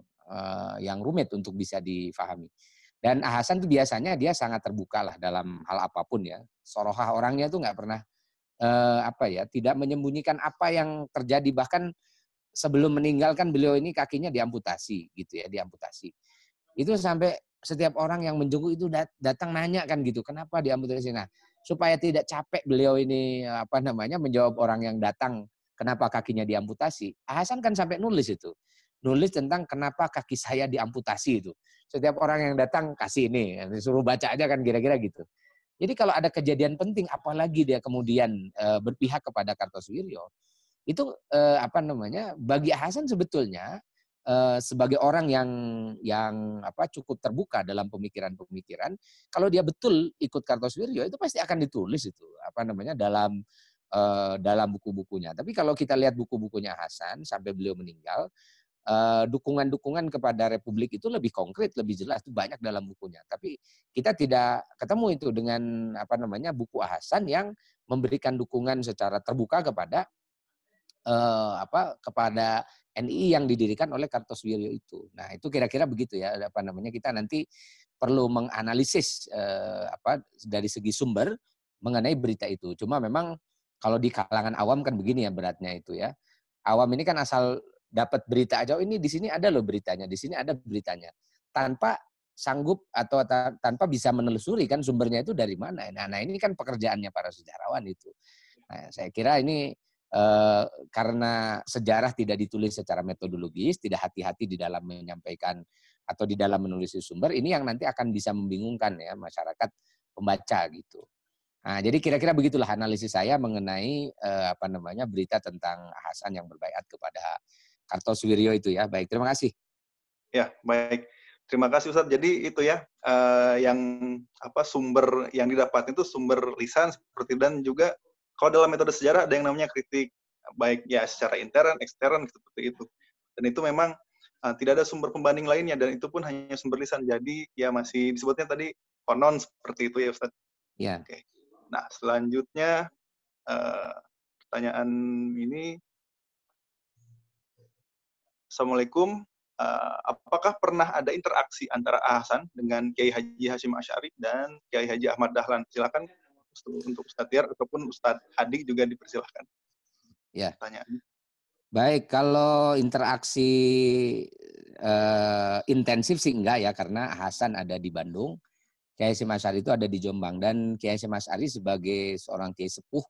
rumit untuk bisa difahami. Dan Hasan itu biasanya dia sangat terbuka lah dalam hal apapun ya. Sorohah orangnya tuh nggak pernah tidak menyembunyikan apa yang terjadi. Bahkan sebelum meninggalkan beliau ini kakinya diamputasi gitu ya, diamputasi. Itu sampai setiap orang yang menjenguk itu datang nanya kan gitu, kenapa diamputasi? Nah, supaya tidak capek beliau ini menjawab orang yang datang kenapa kakinya diamputasi. Hasan kan sampai nulis tentang kenapa kaki saya diamputasi itu. Setiap orang yang datang kasih ini, disuruh baca aja kan kira-kira gitu. Jadi kalau ada kejadian penting, apalagi dia kemudian berpihak kepada Kartosuwiryo, itu bagi Hasan sebetulnya sebagai orang yang cukup terbuka dalam pemikiran-pemikiran, kalau dia betul ikut Kartosuwiryo itu pasti akan ditulis itu dalam buku-bukunya. Tapi kalau kita lihat buku-bukunya Hasan sampai beliau meninggal, dukungan-dukungan kepada Republik itu lebih konkret, lebih jelas, itu banyak dalam bukunya. Tapi kita tidak ketemu itu dengan buku Hasan yang memberikan dukungan secara terbuka kepada kepada NII yang didirikan oleh Kartosuwiryo itu. Nah, itu kira-kira begitu ya, kita nanti perlu menganalisis dari segi sumber mengenai berita itu. Cuma memang kalau di kalangan awam kan begini ya beratnya itu ya. Awam ini kan asal dapat berita aja, oh ini di sini ada loh beritanya, di sini ada beritanya. Tanpa sanggup atau tanpa bisa menelusuri kan sumbernya itu dari mana. Nah, ini kan pekerjaannya para sejarawan itu. Nah, saya kira ini karena sejarah tidak ditulis secara metodologis, tidak hati-hati di dalam menyampaikan atau di dalam menulis sumber, ini yang nanti akan bisa membingungkan ya masyarakat pembaca gitu. Nah, jadi kira-kira begitulah analisis saya mengenai berita tentang Hasan yang berbaiat kepada Kartosuwiryo itu ya. Baik, terima kasih. Ya, baik. Terima kasih Ustadz. Jadi itu ya yang sumber yang didapat itu sumber lisan seperti, dan juga kalau dalam metode sejarah ada yang namanya kritik, baik ya secara intern, ekstern seperti itu. Dan itu memang tidak ada sumber pembanding lainnya, dan itu pun hanya sumber lisan. Jadi ya masih disebutnya tadi konon seperti itu ya Ustaz. Ya. Oke. Nah, selanjutnya pertanyaan ini. Assalamualaikum. Apakah pernah ada interaksi antara Hasan dengan Kiai Haji Hashim Asy'ari dan Kiai Haji Ahmad Dahlan? Silakan untuk Ustadz Tiar ataupun Ustadz Hadi juga dipersilahkan. Ya. Pertanyaan. Baik, kalau interaksi intensif sih enggak ya, karena Hasan ada di Bandung, Kiai Hasyim Asy'ari itu ada di Jombang, dan Kiai Hasyim Asy'ari sebagai seorang kiai sepuh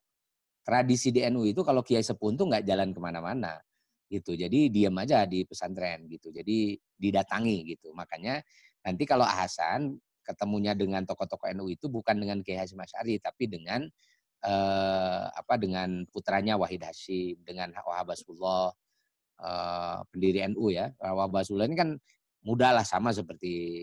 tradisi di NU itu kalau kiai sepuh itu nggak jalan kemana-mana gitu, jadi diam aja di pesantren gitu, jadi didatangi gitu. Makanya nanti kalau Hasan ketemunya dengan tokoh-tokoh NU itu bukan dengan Kiai Hasyim Asy'ari, tapi dengan dengan putranya Wahid Hasyim, dengan Wahab Basrullah, pendiri NU ya. Wahab Basrullah ini kan muda lah, sama seperti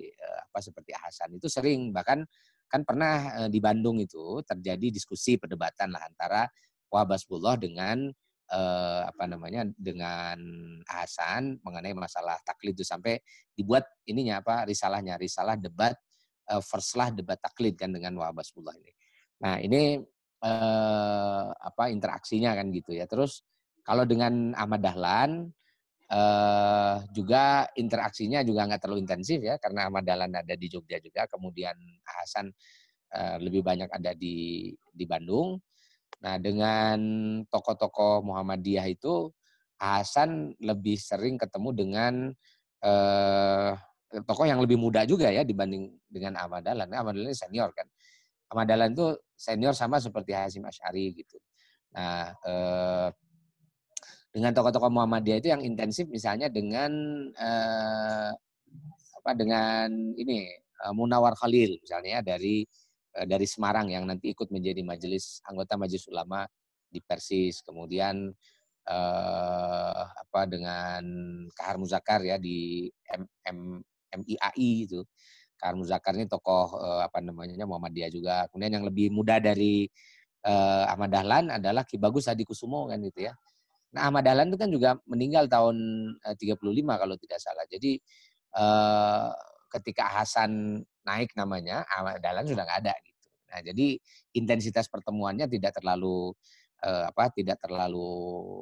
seperti Hasan. Itu sering, bahkan kan pernah di Bandung itu terjadi diskusi perdebatan lah antara Wahab Basrullah dengan dengan Hasan mengenai masalah taklid, itu sampai dibuat risalah debat firstlah debat taklid kan dengan Wahab Basrullah ini. Nah, ini interaksinya kan gitu ya. Terus kalau dengan Ahmad Dahlan juga interaksinya juga nggak terlalu intensif ya, karena Ahmad Dahlan ada di Jogja juga, kemudian Hasan lebih banyak ada di Bandung. Nah, dengan tokoh-tokoh Muhammadiyah itu Hasan lebih sering ketemu dengan tokoh yang lebih muda juga ya dibanding dengan Ahmad Dahlan. Ahmad Dahlan senior kan. Ahmad Dahlan itu senior sama seperti Hasyim Asy'ari gitu. Nah, dengan tokoh-tokoh Muhammadiyah itu yang intensif misalnya dengan Munawar Khalil misalnya dari Semarang yang nanti ikut menjadi anggota Majelis Ulama di Persis. Kemudian dengan Kahar Muzakar ya di MIAI itu. Kahar Muzakar ini tokoh Muhammadiyah juga. Kemudian yang lebih muda dari Ahmad Dahlan adalah Ki Bagus Hadikusumo kan gitu ya. Nah, Ahmad Dahlan itu kan juga meninggal tahun 35 kalau tidak salah. Jadi ketika Hasan naik namanya, Ahmad Dahlan sudah nggak ada gitu. Nah, jadi intensitas pertemuannya tidak terlalu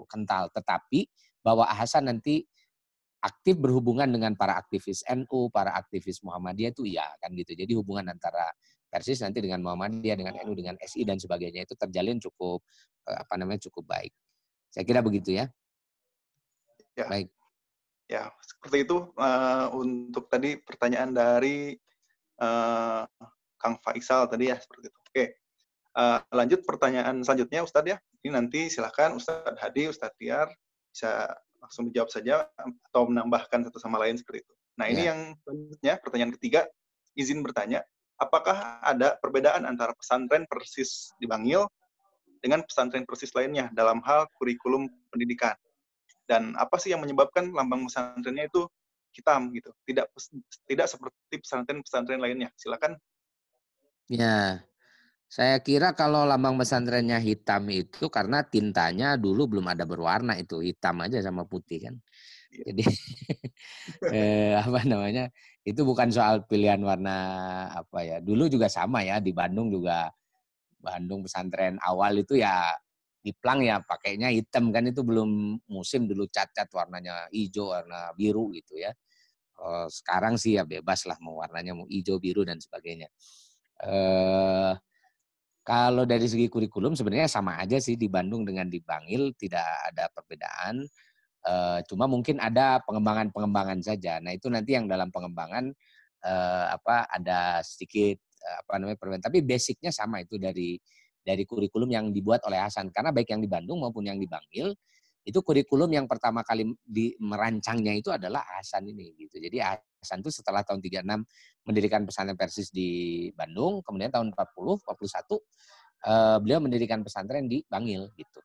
kental, tetapi bahwa Hasan nanti aktif berhubungan dengan para aktivis NU, para aktivis Muhammadiyah itu iya kan gitu. Jadi hubungan antara Persis nanti dengan Muhammadiyah, dengan NU, dengan SI dan sebagainya itu terjalin cukup cukup baik. Saya kira begitu ya. Ya. Baik. Ya, seperti itu untuk tadi pertanyaan dari Kang Faisal tadi ya, seperti itu. Oke. Lanjut pertanyaan selanjutnya Ustadz ya. Ini nanti silakan Ustadz Hadi, Ustadz Tiar bisa langsung menjawab saja atau menambahkan satu sama lain seperti itu. Nah, ini yang selanjutnya pertanyaan ketiga, izin bertanya, apakah ada perbedaan antara pesantren Persis di Bangil dengan pesantren Persis lainnya dalam hal kurikulum pendidikan? Dan apa sih yang menyebabkan lambang pesantrennya itu hitam gitu? Tidak seperti pesantren-pesantren lainnya. Silakan. Ya. Saya kira kalau lambang pesantrennya hitam itu karena tintanya dulu belum ada berwarna, itu hitam aja sama putih kan. Jadi itu bukan soal pilihan warna Dulu juga sama ya, di Bandung juga, Bandung pesantren awal itu ya di plang ya pakainya hitam kan, itu belum musim dulu cat-cat warnanya hijau, warna biru gitu ya. Sekarang sih ya bebas lah mau warnanya mau hijau, biru dan sebagainya. Kalau dari segi kurikulum sebenarnya sama aja sih di Bandung dengan di Bangil, tidak ada perbedaan. Cuma mungkin ada pengembangan-pengembangan saja. Nah, itu nanti yang dalam pengembangan ada sedikit perbedaan. Tapi basicnya sama, itu dari kurikulum yang dibuat oleh Hasan. Karena baik yang di Bandung maupun yang di Bangil itu kurikulum yang pertama kali merancangnya itu adalah Hasan ini gitu. Jadi Hasan itu setelah tahun 36 mendirikan pesantren Persis di Bandung, kemudian tahun 41 beliau mendirikan pesantren di Bangil gitu.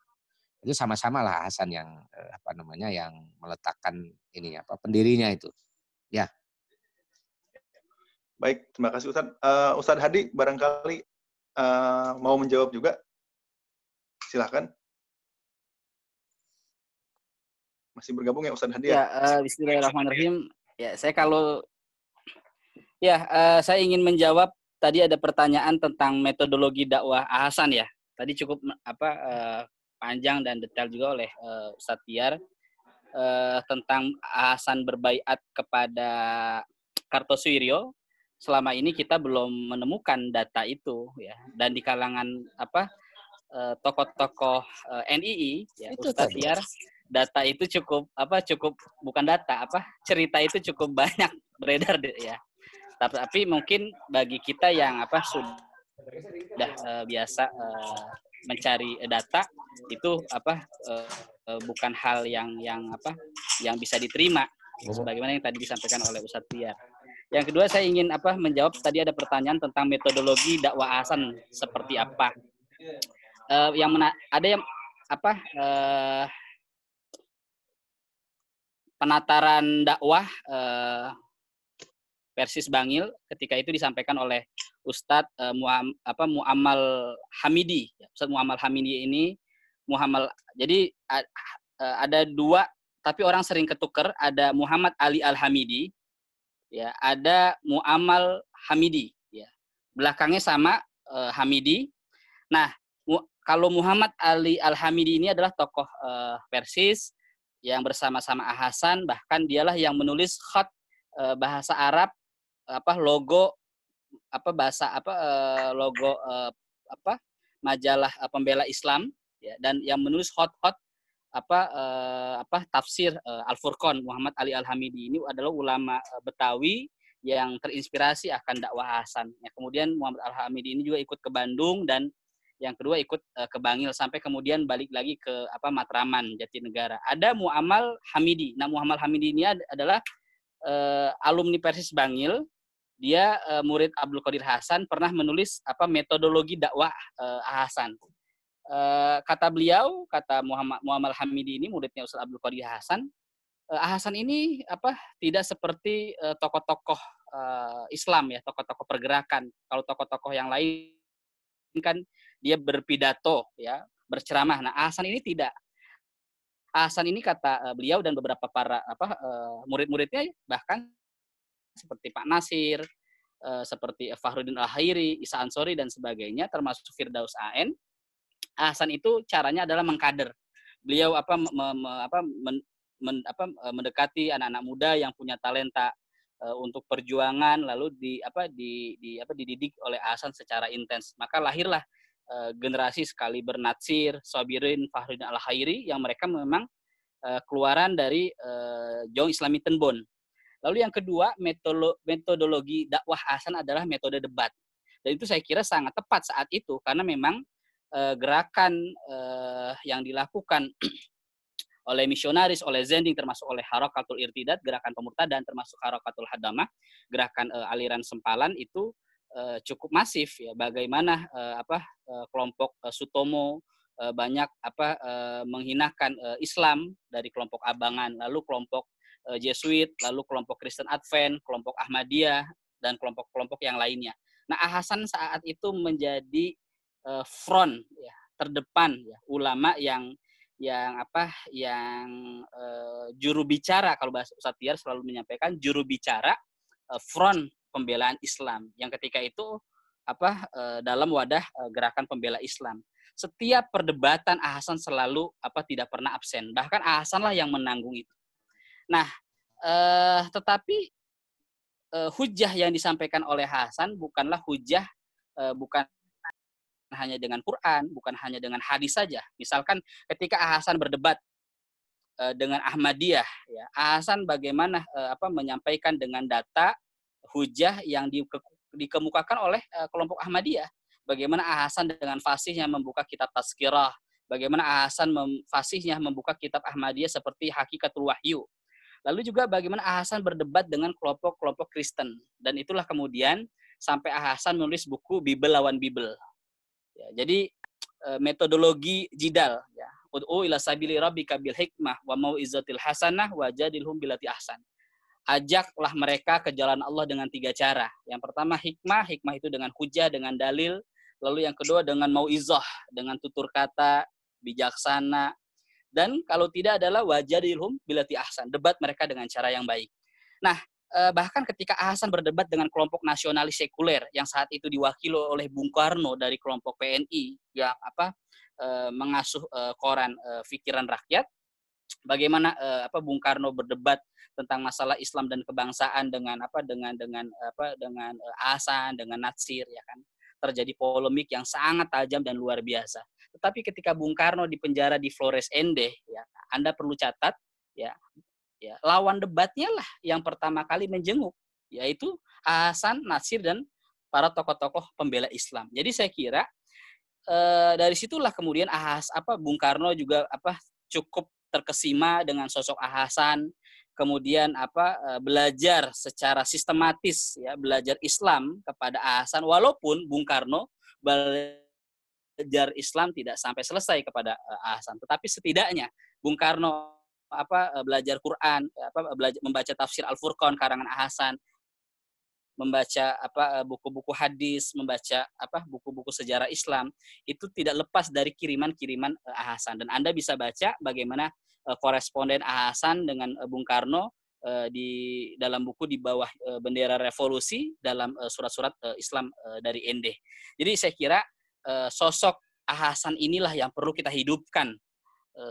Itu sama-sama lah Hasan yang yang meletakkan pendirinya itu. Ya. Baik, terima kasih Ustadz. Ustadz Hadi barangkali mau menjawab juga. Silahkan. Masih bergabung ya Ustadz Hadi? Ya, bismillahirrahmanirrahim. Ya, saya ingin menjawab tadi ada pertanyaan tentang metodologi dakwah Hasan ya. Tadi cukup panjang dan detail juga oleh Ustadz Tiar tentang Hasan berbaiat kepada Kartosuwiryo selama ini kita belum menemukan data itu ya, dan di kalangan tokoh-tokoh NII ya, Itu Ustadz tadi. Tiar, data itu cukup bukan data, cerita itu cukup banyak beredar ya. Tapi mungkin bagi kita yang sudah biasa mencari data itu bukan hal yang bisa diterima sebagaimana yang tadi disampaikan oleh Ustadz Tiar. Yang kedua, saya ingin menjawab tadi ada pertanyaan tentang metodologi dakwah Hasan seperti apa. Ada yang penataran dakwah Persis Bangil ketika itu disampaikan oleh Ustadz Muammal Hamidi. Ustadz Muammal Hamidi ini jadi ada dua, tapi orang sering ketuker. Ada Muhammad Ali Al-Hamidi, ya, ada Muammal Hamidi, ya. Belakangnya sama Hamidi. Nah, kalau Muhammad Ali Al-Hamidi ini adalah tokoh Persis yang bersama-sama Hasan, bahkan dialah yang menulis khat bahasa Arab logo majalah pembela Islam, ya, dan yang menulis hot tafsir Al-Furqan. Muhammad Ali Al-Hamidi ini adalah ulama Betawi yang terinspirasi akan dakwah Hasan. Ya, kemudian Muhammad Al-Hamidi ini juga ikut ke Bandung, dan yang kedua ikut ke Bangil sampai kemudian balik lagi ke Matraman, Jatinegara. Ada Muammal Hamidi. Nah, Muammal Hamidi ini adalah alumni Persis Bangil. Dia murid Abdul Qadir Hasan, pernah menulis metodologi dakwah Hasan. Kata beliau, kata Muammal Hamidi ini muridnya Ustaz Abdul Qadir Hasan, Hasan ini tidak seperti tokoh-tokoh Islam, ya, tokoh-tokoh pergerakan. Kalau tokoh-tokoh yang lain kan dia berpidato, ya, berceramah. Nah, Hasan ini tidak. Hasan ini kata beliau dan beberapa para murid-muridnya, bahkan seperti Pak Nasir, seperti Fakhruddin Al-Khairi, Isa Ansori dan sebagainya, termasuk Firdaus AN, Hasan itu caranya adalah mengkader. Beliau mendekati anak-anak muda yang punya talenta untuk perjuangan, lalu dididik oleh Hasan secara intens. Maka lahirlah generasi sekali Natsir, Sabirin, Fakhruddin Al-Khairi yang mereka memang keluaran dari Jong Islami Tenbon. Lalu yang kedua, metodologi dakwah Hasan adalah metode debat. Dan itu saya kira sangat tepat saat itu, karena memang gerakan yang dilakukan oleh misionaris, oleh Zending, termasuk oleh Harakatul Irtidad, gerakan pemurtadan, termasuk Harakatul Hadamah, gerakan aliran sempalan itu cukup masif, ya. Bagaimana kelompok Sutomo banyak menghinakan Islam dari kelompok Abangan, lalu kelompok Jesuit, lalu kelompok Kristen Advent, kelompok Ahmadiyah, dan kelompok-kelompok yang lainnya. Nah, Hasan saat itu menjadi front, ya, terdepan, ya, ulama yang juru bicara, kalau bahasa Ustadz Tiar selalu menyampaikan juru bicara front pembelaan Islam yang ketika itu dalam wadah gerakan pembela Islam. Setiap perdebatan Hasan selalu tidak pernah absen. Bahkan Hasan lah yang menanggung itu. Nah, tetapi hujah yang disampaikan oleh Hasan bukanlah hujah bukan hanya dengan Quran, bukan hanya dengan hadis saja. Misalkan ketika Hasan berdebat dengan Ahmadiyah, ya, Hasan bagaimana menyampaikan dengan data hujah yang dikemukakan oleh kelompok Ahmadiyah. Bagaimana Hasan dengan fasihnya membuka kitab Tazkirah, bagaimana Hasan fasihnya membuka kitab Ahmadiyah seperti Hakikatul Wahyu. Lalu juga bagaimana Hasan berdebat dengan kelompok-kelompok Kristen. Dan itulah kemudian sampai Hasan menulis buku Bibel lawan Bibel. Ya, jadi metodologi jidal, ya. Ud'u ila sabili rabbika bil hikmah wa mau'izatil hasanah wa jadilhum billati ahsan. Ajaklah mereka ke jalan Allah dengan 3 cara. Yang pertama hikmah itu dengan hujah, dengan dalil. Lalu yang kedua dengan mau'izah, dengan tutur kata, bijaksana. Dan kalau tidak adalah wajadilhum billati ahsan, debat mereka dengan cara yang baik. Nah, bahkan ketika Hasan berdebat dengan kelompok nasionalis sekuler yang saat itu diwakili oleh Bung Karno dari kelompok PNI yang mengasuh koran Pikiran Rakyat, Bagaimana Bung Karno berdebat tentang masalah Islam dan kebangsaan dengan Hasan, dengan Natsir, ya kan. Terjadi polemik yang sangat tajam dan luar biasa. Tetapi ketika Bung Karno dipenjara di Flores Ende, ya, Anda perlu catat, ya, lawan debatnya lah yang pertama kali menjenguk, yaitu Hasan, Natsir, dan para tokoh-tokoh pembela Islam. Jadi saya kira dari situlah kemudian Bung Karno juga cukup terkesima dengan sosok Hasan, kemudian belajar secara sistematis, ya, belajar Islam kepada Hasan, walaupun Bung Karno belajar Islam tidak sampai selesai kepada Hasan, tetapi setidaknya Bung Karno belajar Quran, belajar membaca tafsir Al-Furqan karangan Hasan, membaca buku-buku hadis, membaca buku-buku sejarah Islam, itu tidak lepas dari kiriman-kiriman Hasan. Dan Anda bisa baca bagaimana koresponden Hasan dengan Bung Karno di dalam buku Di Bawah Bendera Revolusi, dalam surat-surat Islam dari Ende. Jadi saya kira sosok Hasan inilah yang perlu kita hidupkan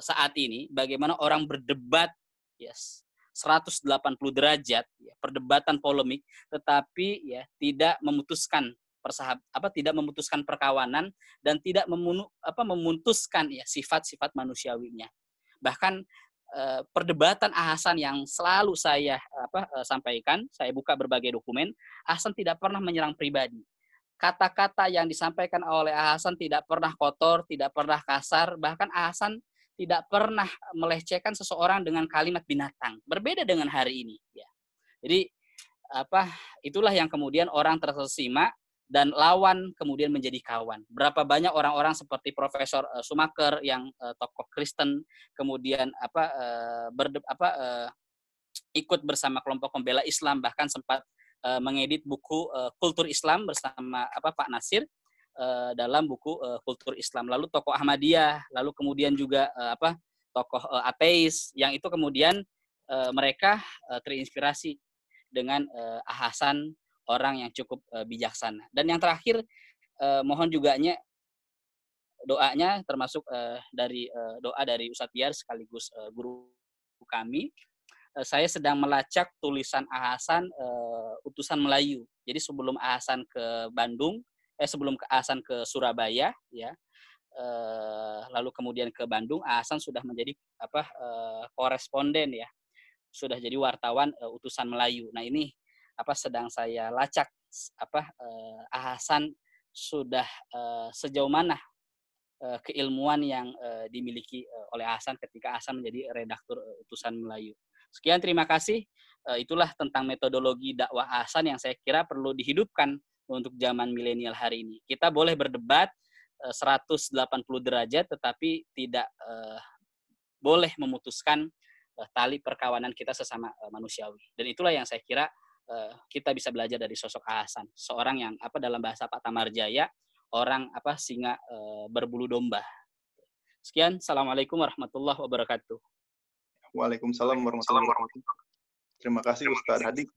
saat ini, bagaimana orang berdebat, yes, 180 derajat, ya, perdebatan polemik, tetapi ya tidak memutuskan tidak memutuskan perkawanan dan tidak memutuskan ya sifat-sifat manusiawinya. Bahkan perdebatan Hasan yang selalu saya sampaikan, saya buka berbagai dokumen, Hasan tidak pernah menyerang pribadi. Kata-kata yang disampaikan oleh Hasan tidak pernah kotor, tidak pernah kasar, bahkan Hasan tidak pernah melecehkan seseorang dengan kalimat binatang. Berbeda dengan hari ini. Ya. Jadi itulah yang kemudian orang tersesima dan lawan kemudian menjadi kawan. Berapa banyak orang-orang seperti Profesor Schumacher yang tokoh Kristen kemudian ikut bersama kelompok pembela Islam, bahkan sempat mengedit buku Kultur Islam bersama Pak Nasir. Dalam buku Kultur Islam, lalu tokoh Ahmadiyah, lalu kemudian juga tokoh ateis yang itu kemudian mereka terinspirasi dengan Hasan, orang yang cukup bijaksana. Dan yang terakhir mohon juga doanya, termasuk dari doa dari Ustadz Biar sekaligus guru kami. Saya sedang melacak tulisan Hasan utusan Melayu. Jadi sebelum Hasan ke Bandung, sebelum Hasan ke Surabaya, ya, lalu kemudian ke Bandung, Hasan sudah menjadi koresponden, ya, sudah jadi wartawan utusan Melayu. Nah ini sedang saya lacak Hasan sudah sejauh mana keilmuan yang dimiliki oleh Hasan ketika Hasan menjadi redaktur utusan Melayu. Sekian, terima kasih. Itulah tentang metodologi dakwah Hasan yang saya kira perlu dihidupkan untuk zaman milenial hari ini. Kita boleh berdebat 180 derajat, tetapi tidak boleh memutuskan tali perkawanan kita sesama manusiawi. Dan itulah yang saya kira kita bisa belajar dari sosok Hasan, seorang yang dalam bahasa Pak Tamarjaya, orang singa berbulu domba. Sekian, assalamualaikum warahmatullahi wabarakatuh. Waalaikumsalam warahmatullahi wabarakatuh. Terima kasih Ustadz Hadi.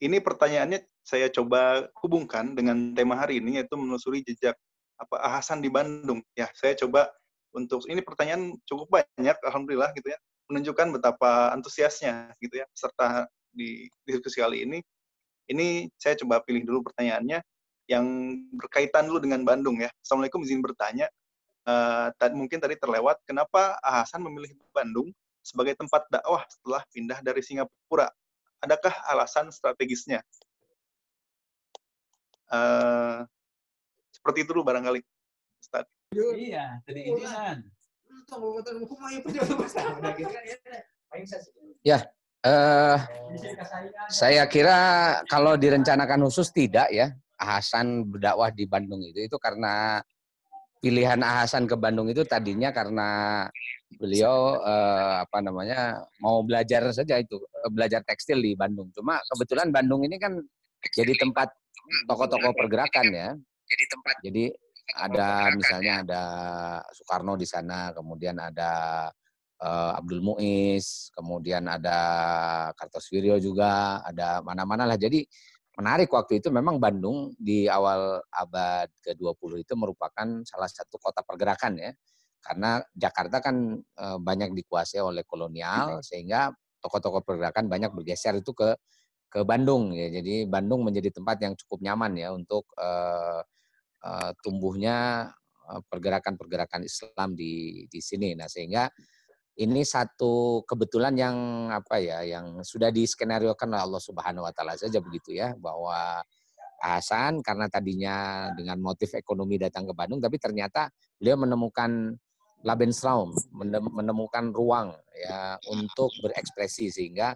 Ini pertanyaannya saya coba hubungkan dengan tema hari ini, yaitu menelusuri jejak Hasan di Bandung. Ya, saya coba untuk ini pertanyaan cukup banyak, alhamdulillah gitu ya, menunjukkan betapa antusiasnya gitu ya peserta di diskusi kali ini. Ini saya coba pilih dulu pertanyaannya yang berkaitan dulu dengan Bandung ya. Assalamualaikum, izin bertanya. Mungkin tadi terlewat, kenapa Hasan memilih Bandung sebagai tempat dakwah setelah pindah dari Singapura? Adakah alasan strategisnya? Seperti itu dulu barangkali, Ustaz. Iya, tadi izinan. Ya, saya kira kalau direncanakan khusus tidak ya, Hasan berdakwah di Bandung itu karena pilihan Hasan ke Bandung itu tadinya karena beliau mau belajar saja itu, belajar tekstil di Bandung. Cuma kebetulan Bandung ini kan jadi tempat tokoh-tokoh pergerakan ya. Jadi ada misalnya ada Soekarno di sana, kemudian ada Abdul Muiz, kemudian ada Kartosuwiryo juga, ada mana-mana lah. Jadi menarik waktu itu memang Bandung di awal abad ke-20 itu merupakan salah satu kota pergerakan ya. Karena Jakarta kan banyak dikuasai oleh kolonial, sehingga tokoh-tokoh pergerakan banyak bergeser itu ke Bandung ya. Jadi Bandung menjadi tempat yang cukup nyaman ya untuk tumbuhnya pergerakan-pergerakan Islam di sini. Nah, sehingga ini satu kebetulan yang yang sudah diskenariokan oleh Allah Subhanahu wa taala saja begitu ya, bahwa Hasan karena tadinya dengan motif ekonomi datang ke Bandung, tapi ternyata beliau menemukan Lebensraum, menemukan ruang ya untuk berekspresi, sehingga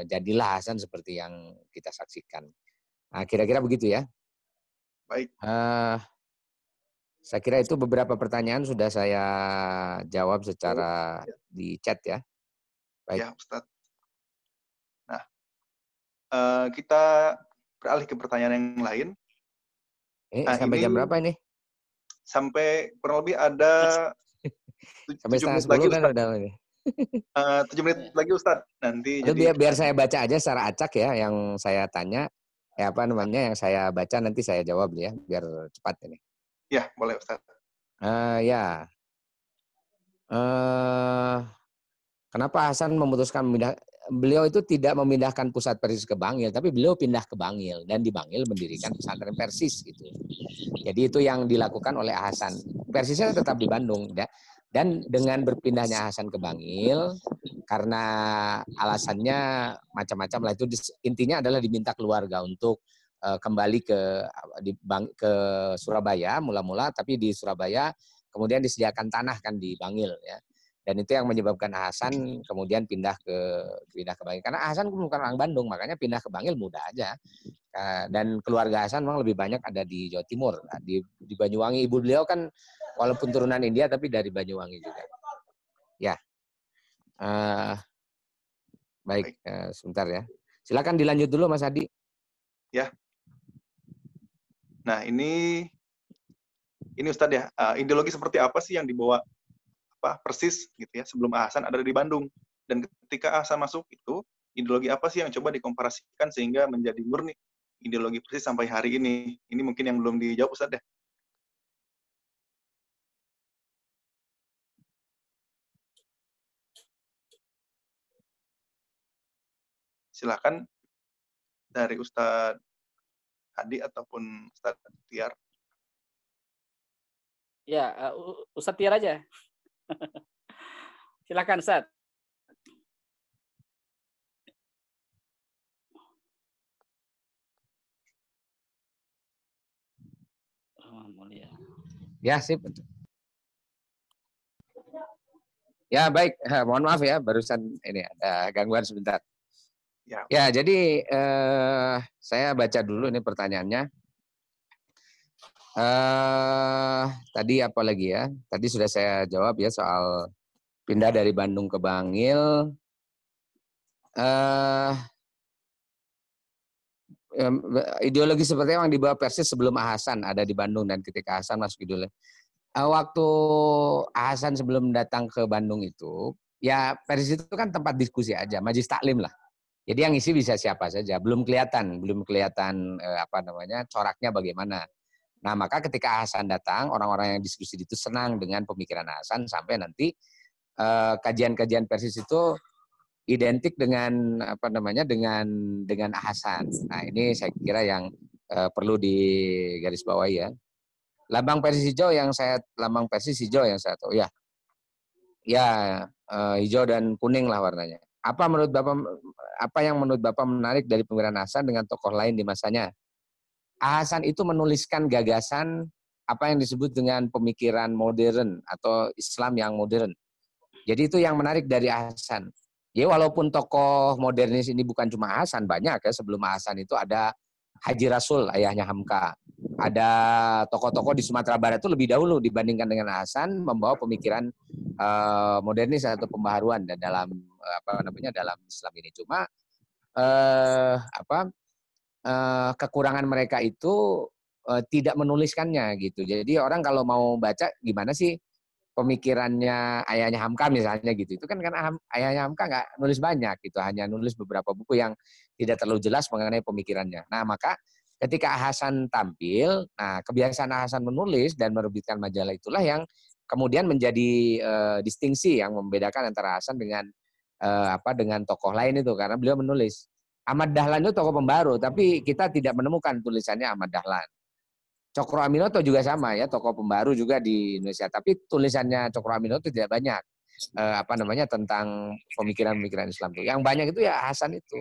jadilah Hasan seperti yang kita saksikan. Nah, kira-kira begitu ya. Baik. Saya kira itu beberapa pertanyaan sudah saya jawab secara di chat ya. Baik. Ya, Ustadz. Nah, kita beralih ke pertanyaan yang lain. Sampai jam berapa ini? Sampai kurang lebih ada sampai 7 menit 10 lagi, kan Ustadz. udah ini. 7 menit lagi, Ustadz. Nanti jadi biar saya baca aja secara acak ya yang saya tanya, yang saya baca nanti saya jawab ya, biar cepat ini. Ya, boleh, Ustadz. Kenapa Hasan memutuskan beliau itu tidak memindahkan pusat Persis ke Bangil, tapi beliau pindah ke Bangil dan di Bangil mendirikan pesantren Persis gitu. Jadi itu yang dilakukan oleh Hasan. Persisnya tetap di Bandung dan dengan berpindahnya Hasan ke Bangil karena alasannya macam-macam lah, itu intinya adalah diminta keluarga untuk kembali ke Surabaya mula-mula, tapi di Surabaya kemudian disediakan tanah kan di Bangil ya. Dan itu yang menyebabkan Hasan kemudian pindah ke Bangil. Karena Hasan bukan orang Bandung, makanya pindah ke Bangil mudah aja. Dan keluarga Hasan memang lebih banyak ada di Jawa Timur, di Banyuwangi. Ibu beliau kan walaupun turunan India tapi dari Banyuwangi juga. Ya, baik. Sebentar ya. Silakan dilanjut dulu, Mas Adi. Ya. Nah, ini Ustadz ya, ideologi seperti apa sih yang dibawa Persis gitu ya sebelum Hasan ada di Bandung, dan ketika Hasan masuk itu ideologi apa sih yang coba dikomparasikan sehingga menjadi murni ideologi Persis sampai hari ini? Ini mungkin yang belum dijawab, Ustadz ya. Silakan dari Ustadz Adi ataupun Ustadz Tiar. Ya, Ustadz Tiar aja. Silakan, Ustadz. Ya, sip. Ya, baik. Mohon maaf ya, barusan ini ada gangguan sebentar. Ya, jadi saya baca dulu ini pertanyaannya. Tadi apa lagi ya? Tadi sudah saya jawab ya soal pindah dari Bandung ke Bangil. Ideologi seperti yang dibawa Persis sebelum Hasan ada di Bandung dan ketika Hasan masuk ideologi. Waktu Hasan sebelum datang ke Bandung itu, ya Persis itu kan tempat diskusi aja, majelis taklim lah. Jadi yang isi bisa siapa saja, belum kelihatan coraknya bagaimana. Nah, maka ketika Hasan datang, orang-orang yang diskusi itu senang dengan pemikiran Hasan sampai nanti kajian-kajian Persis itu identik dengan dengan Hasan. Nah, ini saya kira yang perlu digarisbawahi ya. Lambang Persis hijau yang saya tahu ya. Ya, hijau dan kuning lah warnanya. Apa yang menurut Bapak menarik dari pemikiran Hasan dengan tokoh lain di masanya? Hasan itu menuliskan gagasan apa yang disebut dengan pemikiran modern atau Islam yang modern. Jadi itu yang menarik dari Hasan. Ya, walaupun tokoh modernis ini bukan cuma Hasan, banyak ya. Sebelum Hasan itu ada Haji Rasul, ayahnya Hamka. Ada tokoh-tokoh di Sumatera Barat itu lebih dahulu dibandingkan dengan Hasan membawa pemikiran modernis atau pembaharuan dan dalam dalam Islam ini. Cuma kekurangan mereka itu tidak menuliskannya gitu. Jadi orang kalau mau baca gimana sih pemikirannya ayahnya Hamka misalnya gitu. Itu kan ayahnya Hamka nggak nulis banyak gitu, hanya nulis beberapa buku yang tidak terlalu jelas mengenai pemikirannya. Nah, maka ketika Hasan tampil, nah kebiasaan Hasan menulis dan menerbitkan majalah itulah yang kemudian menjadi distingsi yang membedakan antara Hasan dengan dengan tokoh lain itu, karena beliau menulis Ahmad Dahlan itu tokoh pembaru, tapi kita tidak menemukan tulisannya Ahmad Dahlan. Cokro Aminoto juga sama ya, tokoh pembaru juga di Indonesia, tapi tulisannya Cokro Aminoto tidak banyak tentang pemikiran-pemikiran Islam itu. Yang banyak itu ya Hasan itu.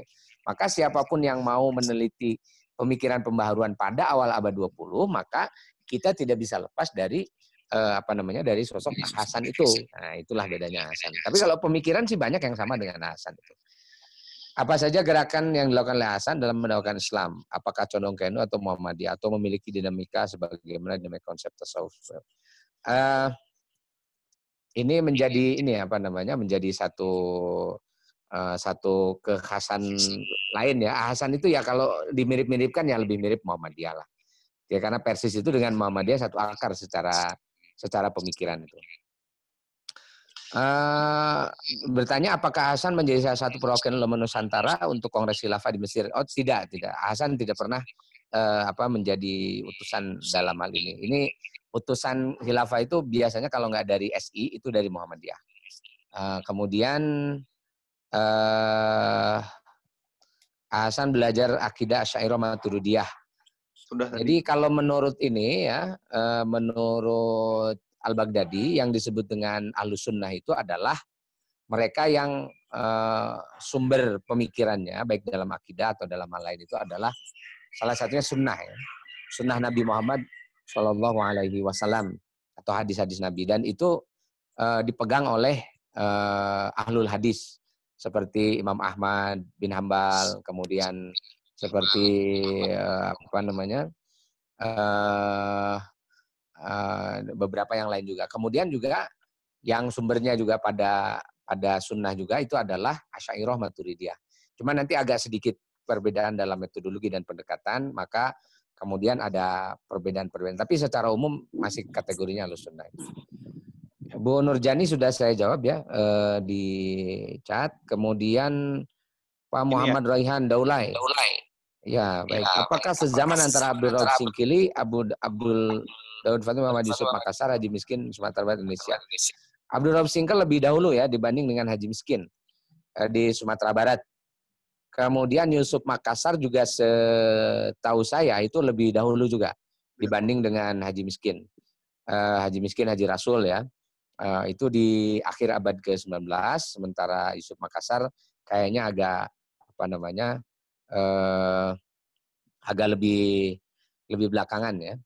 Maka siapapun yang mau meneliti pemikiran pembaharuan pada awal abad 20, maka kita tidak bisa lepas dari dari sosok Hasan itu. Nah, itulah bedanya Hasan. Tapi kalau pemikiran sih banyak yang sama dengan Hasan itu. Apa saja gerakan yang dilakukan oleh Hasan dalam mendakwahkan Islam? Apakah condong ke NU atau Muhammadiyah atau memiliki dinamika sebagaimana dinamika konsep tasawuf? Ini menjadi menjadi satu kekhasan lain ya. Hasan itu ya kalau dimirip-miripkan ya lebih mirip Muhammadiyah lah. Ya karena persis itu dengan Muhammadiyah satu akar secara pemikiran itu. Bertanya apakah Hasan menjadi salah satu perwakilan ulama Nusantara untuk Kongres Khilafah di Mesir? Oh tidak. Hasan tidak pernah menjadi utusan dalam hal ini. Ini utusan Khilafah itu biasanya kalau nggak dari SI itu dari Muhammadiyah. Kemudian Hasan belajar akidah Asy'ariyah Maturidiyah. Jadi kalau menurut ini ya, menurut Al-Baghdadi yang disebut dengan Ahlus Sunnah itu adalah mereka yang sumber pemikirannya baik dalam akidah atau dalam hal lain itu adalah salah satunya sunnah ya. Sunnah Nabi Muhammad Shallallahu Alaihi Wasallam atau hadis-hadis Nabi, dan itu dipegang oleh ahlul hadis seperti Imam Ahmad bin Hambal, kemudian seperti beberapa yang lain juga. Kemudian juga yang sumbernya juga pada sunnah juga itu adalah Asy'ariyah Maturidiyah. Cuma nanti agak sedikit perbedaan dalam metodologi dan pendekatan, maka kemudian ada perbedaan-perbedaan. Tapi secara umum masih kategorinya Ahlus Sunnah. Bu Nurjani sudah saya jawab ya di chat. Kemudian Pak Muhammad Raihan Daulay. Ya, baik. Apakah sezaman antara Abdul Rauf Singkili, Abdul Daud Fatim Muhammad Yusuf Makassar, Haji Miskin Sumatera Barat Indonesia? Abdul Rauf Singkil lebih dahulu ya dibanding dengan Haji Miskin di Sumatera Barat. Kemudian Yusuf Makassar juga setahu saya itu lebih dahulu juga dibanding dengan Haji Miskin. Haji Miskin, Haji Rasul ya. Itu di akhir abad ke-19, sementara Yusuf Makassar kayaknya agak agak lebih belakangan ya.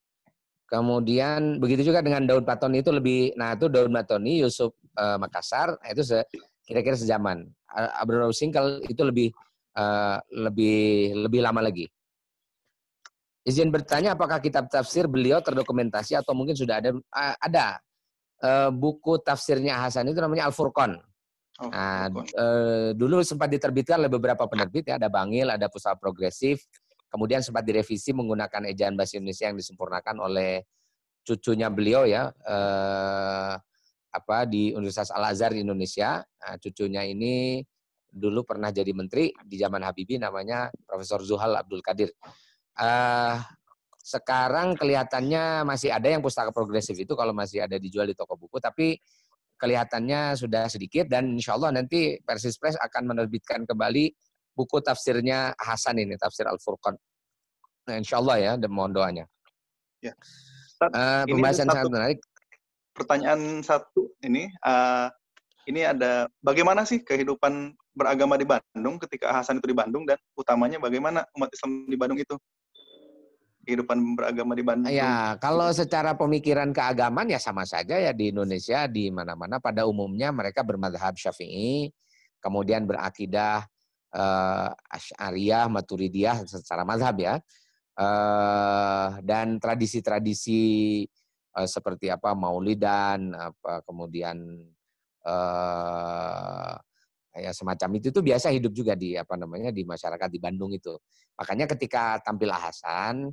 Kemudian begitu juga dengan Daud Patoni itu lebih, nah itu Daud Patoni, Yusuf Makassar itu kira-kira sejaman. Abdul Rauf Singkil itu lebih lama lagi. Izin bertanya apakah kitab tafsir beliau terdokumentasi atau mungkin sudah ada buku tafsirnya Hasan itu namanya Al-Furqan. Nah, dulu sempat diterbitkan oleh beberapa penerbit ya, ada Bangil, ada Pusat Progresif, kemudian sempat direvisi menggunakan ejaan bahasa Indonesia yang disempurnakan oleh cucunya beliau ya, di Universitas Al-Azhar di Indonesia. Nah, cucunya ini dulu pernah jadi menteri di zaman Habibie, namanya Profesor Zuhal Abdul Qadir. Sekarang kelihatannya masih ada yang pustaka progresif itu kalau masih ada dijual di toko buku, tapi kelihatannya sudah sedikit, dan insya Allah nanti Persis Press akan menerbitkan kembali buku tafsirnya Hasan ini, tafsir Al-Furqan. Nah, insya Allah ya, dan mohon doanya. Ya. Pembahasan sangat menarik. Pertanyaan satu ini ada bagaimana sih kehidupan beragama di Bandung ketika Hasan itu di Bandung, dan utamanya bagaimana umat Islam di Bandung itu? Kehidupan beragama di Bandung. Ya, kalau secara pemikiran keagamaan ya sama saja ya di Indonesia, di mana-mana pada umumnya mereka bermadhab Syafi'i, kemudian berakidah Asy'ariyah Maturidiyah secara mazhab ya. Dan tradisi-tradisi seperti Maulidan, kemudian ya semacam itu tuh biasa hidup juga di di masyarakat di Bandung itu. Makanya ketika tampil Hasan,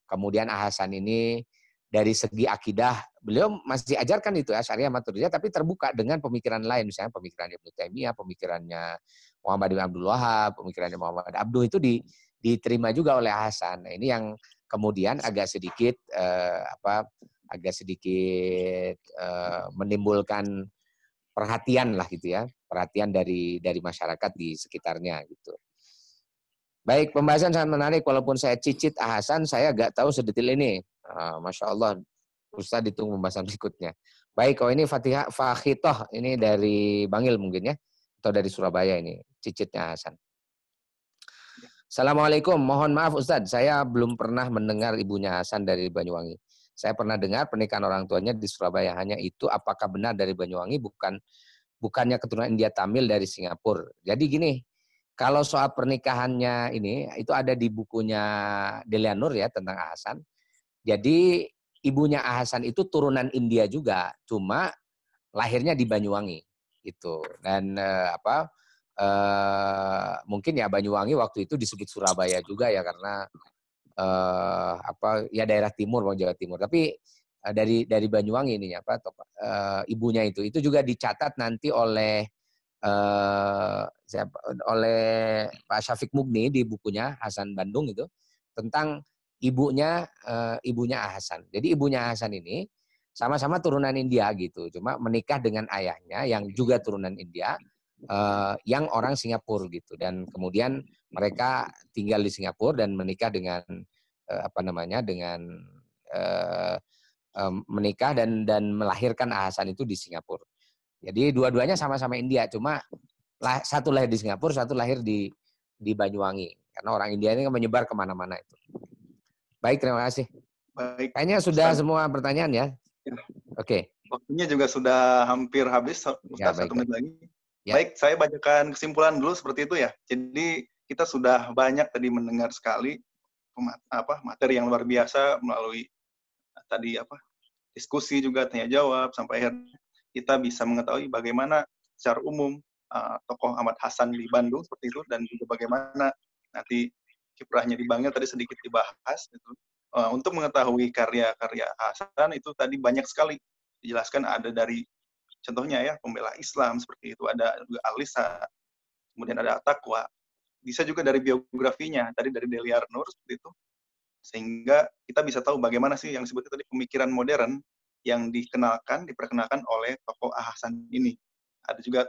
kemudian Hasan ini dari segi akidah beliau masih ajarkan itu Asy'ariyah Maturidiyah, tapi terbuka dengan pemikiran lain, misalnya pemikiran Ibnu Taimiyah, pemikirannya Muhammad bin Abdul Wahhab, pemikirannya Muhammad Abduh itu diterima juga oleh Hasan. Nah, ini yang kemudian agak sedikit agak sedikit menimbulkan perhatian lah gitu ya, perhatian dari masyarakat di sekitarnya gitu. Baik, pembahasan sangat menarik. Walaupun saya cicit Hasan, saya nggak tahu sedetil ini. Masya Allah, Ustaz ditunggu pembahasan berikutnya. Baik, kalau ini Fatihah Fakhitoh, ini dari Bangil mungkin ya, atau dari Surabaya ini, cicitnya Hasan. Assalamualaikum, mohon maaf Ustaz, saya belum pernah mendengar ibunya Hasan dari Banyuwangi. Saya pernah dengar pernikahan orang tuanya di Surabaya, hanya itu apakah benar dari Banyuwangi, bukannya keturunan India Tamil dari Singapura. Jadi gini, kalau soal pernikahannya ini, itu ada di bukunya Delia Nur ya tentang Hasan. Jadi ibunya Hasan itu turunan India juga, cuma lahirnya di Banyuwangi gitu. Dan mungkin ya Banyuwangi waktu itu disebut Surabaya juga ya karena ya daerah timur, Jawa Timur. Tapi dari Banyuwangi ini ibunya itu juga dicatat nanti oleh oleh Pak Syafiq Mugni di bukunya Hasan Bandung itu tentang ibunya Hasan. Jadi ibunya Hasan ini sama-sama turunan India gitu, cuma menikah dengan ayahnya yang juga turunan India, yang orang Singapura gitu, dan kemudian mereka tinggal di Singapura dan menikah dengan menikah dan melahirkan Hasan itu di Singapura. Jadi dua-duanya sama-sama India, cuma satu lahir di Singapura, satu lahir di Banyuwangi. Karena orang India ini menyebar kemana-mana itu. Baik, terima kasih. Baik. Kayaknya sudah semua pertanyaan ya. Oke. Waktunya juga sudah hampir habis, Ustaz, ya, 1 menit lagi. Ya. Baik, saya bacakan kesimpulan dulu seperti itu ya. Jadi kita sudah banyak tadi mendengar sekali materi yang luar biasa melalui tadi diskusi juga tanya jawab sampai akhirnya kita bisa mengetahui bagaimana secara umum tokoh Ahmad Hasan di Bandung seperti itu, dan juga bagaimana nanti kiprahnya di Bangil tadi sedikit dibahas gitu. Untuk mengetahui karya-karya Hasan itu tadi banyak sekali dijelaskan, ada dari contohnya ya pembela Islam seperti itu, ada juga Alisa, kemudian ada Taqwa, bisa juga dari biografinya tadi dari Delia Nur seperti itu, sehingga kita bisa tahu bagaimana sih yang disebut tadi pemikiran modern yang diperkenalkan oleh tokoh Hasan ini. Ada juga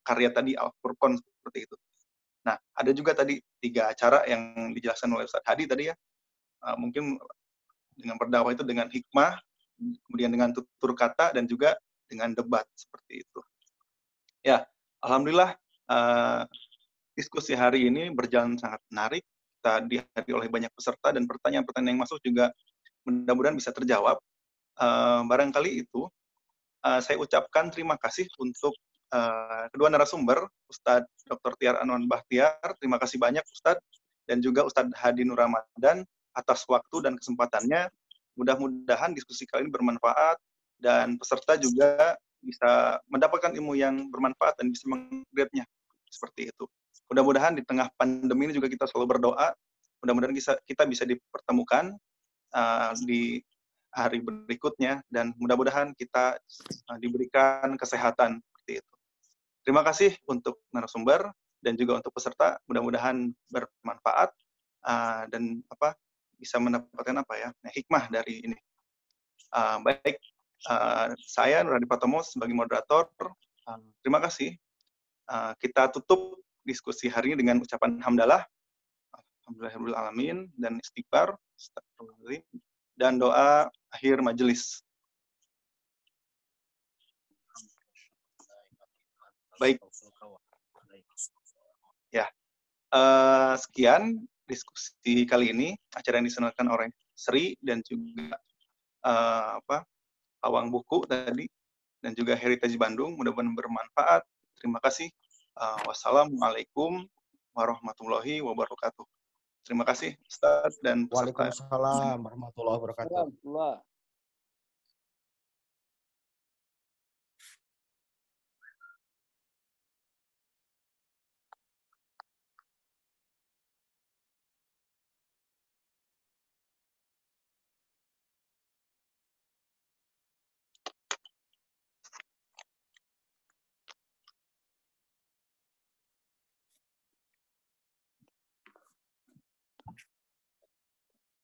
karya tadi Al-Furqan seperti itu. Nah, ada juga tadi 3 cara yang dijelaskan oleh Ustaz Hadi tadi ya. Mungkin dengan berdakwah itu dengan hikmah, kemudian dengan tutur kata, dan juga dengan debat seperti itu. Ya, alhamdulillah diskusi hari ini berjalan sangat menarik. Kita dihadiri oleh banyak peserta dan pertanyaan-pertanyaan yang masuk juga mudah-mudahan bisa terjawab. Barangkali itu saya ucapkan terima kasih untuk kedua narasumber, Ustadz Dr. Tiar Anwan Bahtiar, terima kasih banyak Ustadz, dan juga Ustadz Hadi Nur Ramadan atas waktu dan kesempatannya. Mudah-mudahan diskusi kali ini bermanfaat dan peserta juga bisa mendapatkan ilmu yang bermanfaat dan bisa mengupgrade-nya seperti itu. Mudah-mudahan di tengah pandemi ini juga kita selalu berdoa, mudah-mudahan kita bisa dipertemukan di hari berikutnya, dan mudah-mudahan kita diberikan kesehatan seperti itu. Terima kasih untuk narasumber dan juga untuk peserta, mudah-mudahan bermanfaat dan bisa mendapatkan hikmah dari ini. Baik, saya Nur Hadi Pratomo sebagai moderator, terima kasih. Kita tutup diskusi hari ini dengan ucapan hamdalah, alhamdulillahirabbil alamin, dan istighfar, astagfirullahaladzim, dan doa akhir majelis. Baik. Ya. Sekian diskusi kali ini, acara yang diselenggarakan oleh Sri dan juga Pawang Buku tadi, dan juga Heritage Bandung. Mudah-mudahan bermanfaat. Terima kasih. Wassalamualaikum warahmatullahi wabarakatuh. Terima kasih Ustaz dan peserta. Waalaikumsalam warahmatullahi wabarakatuh.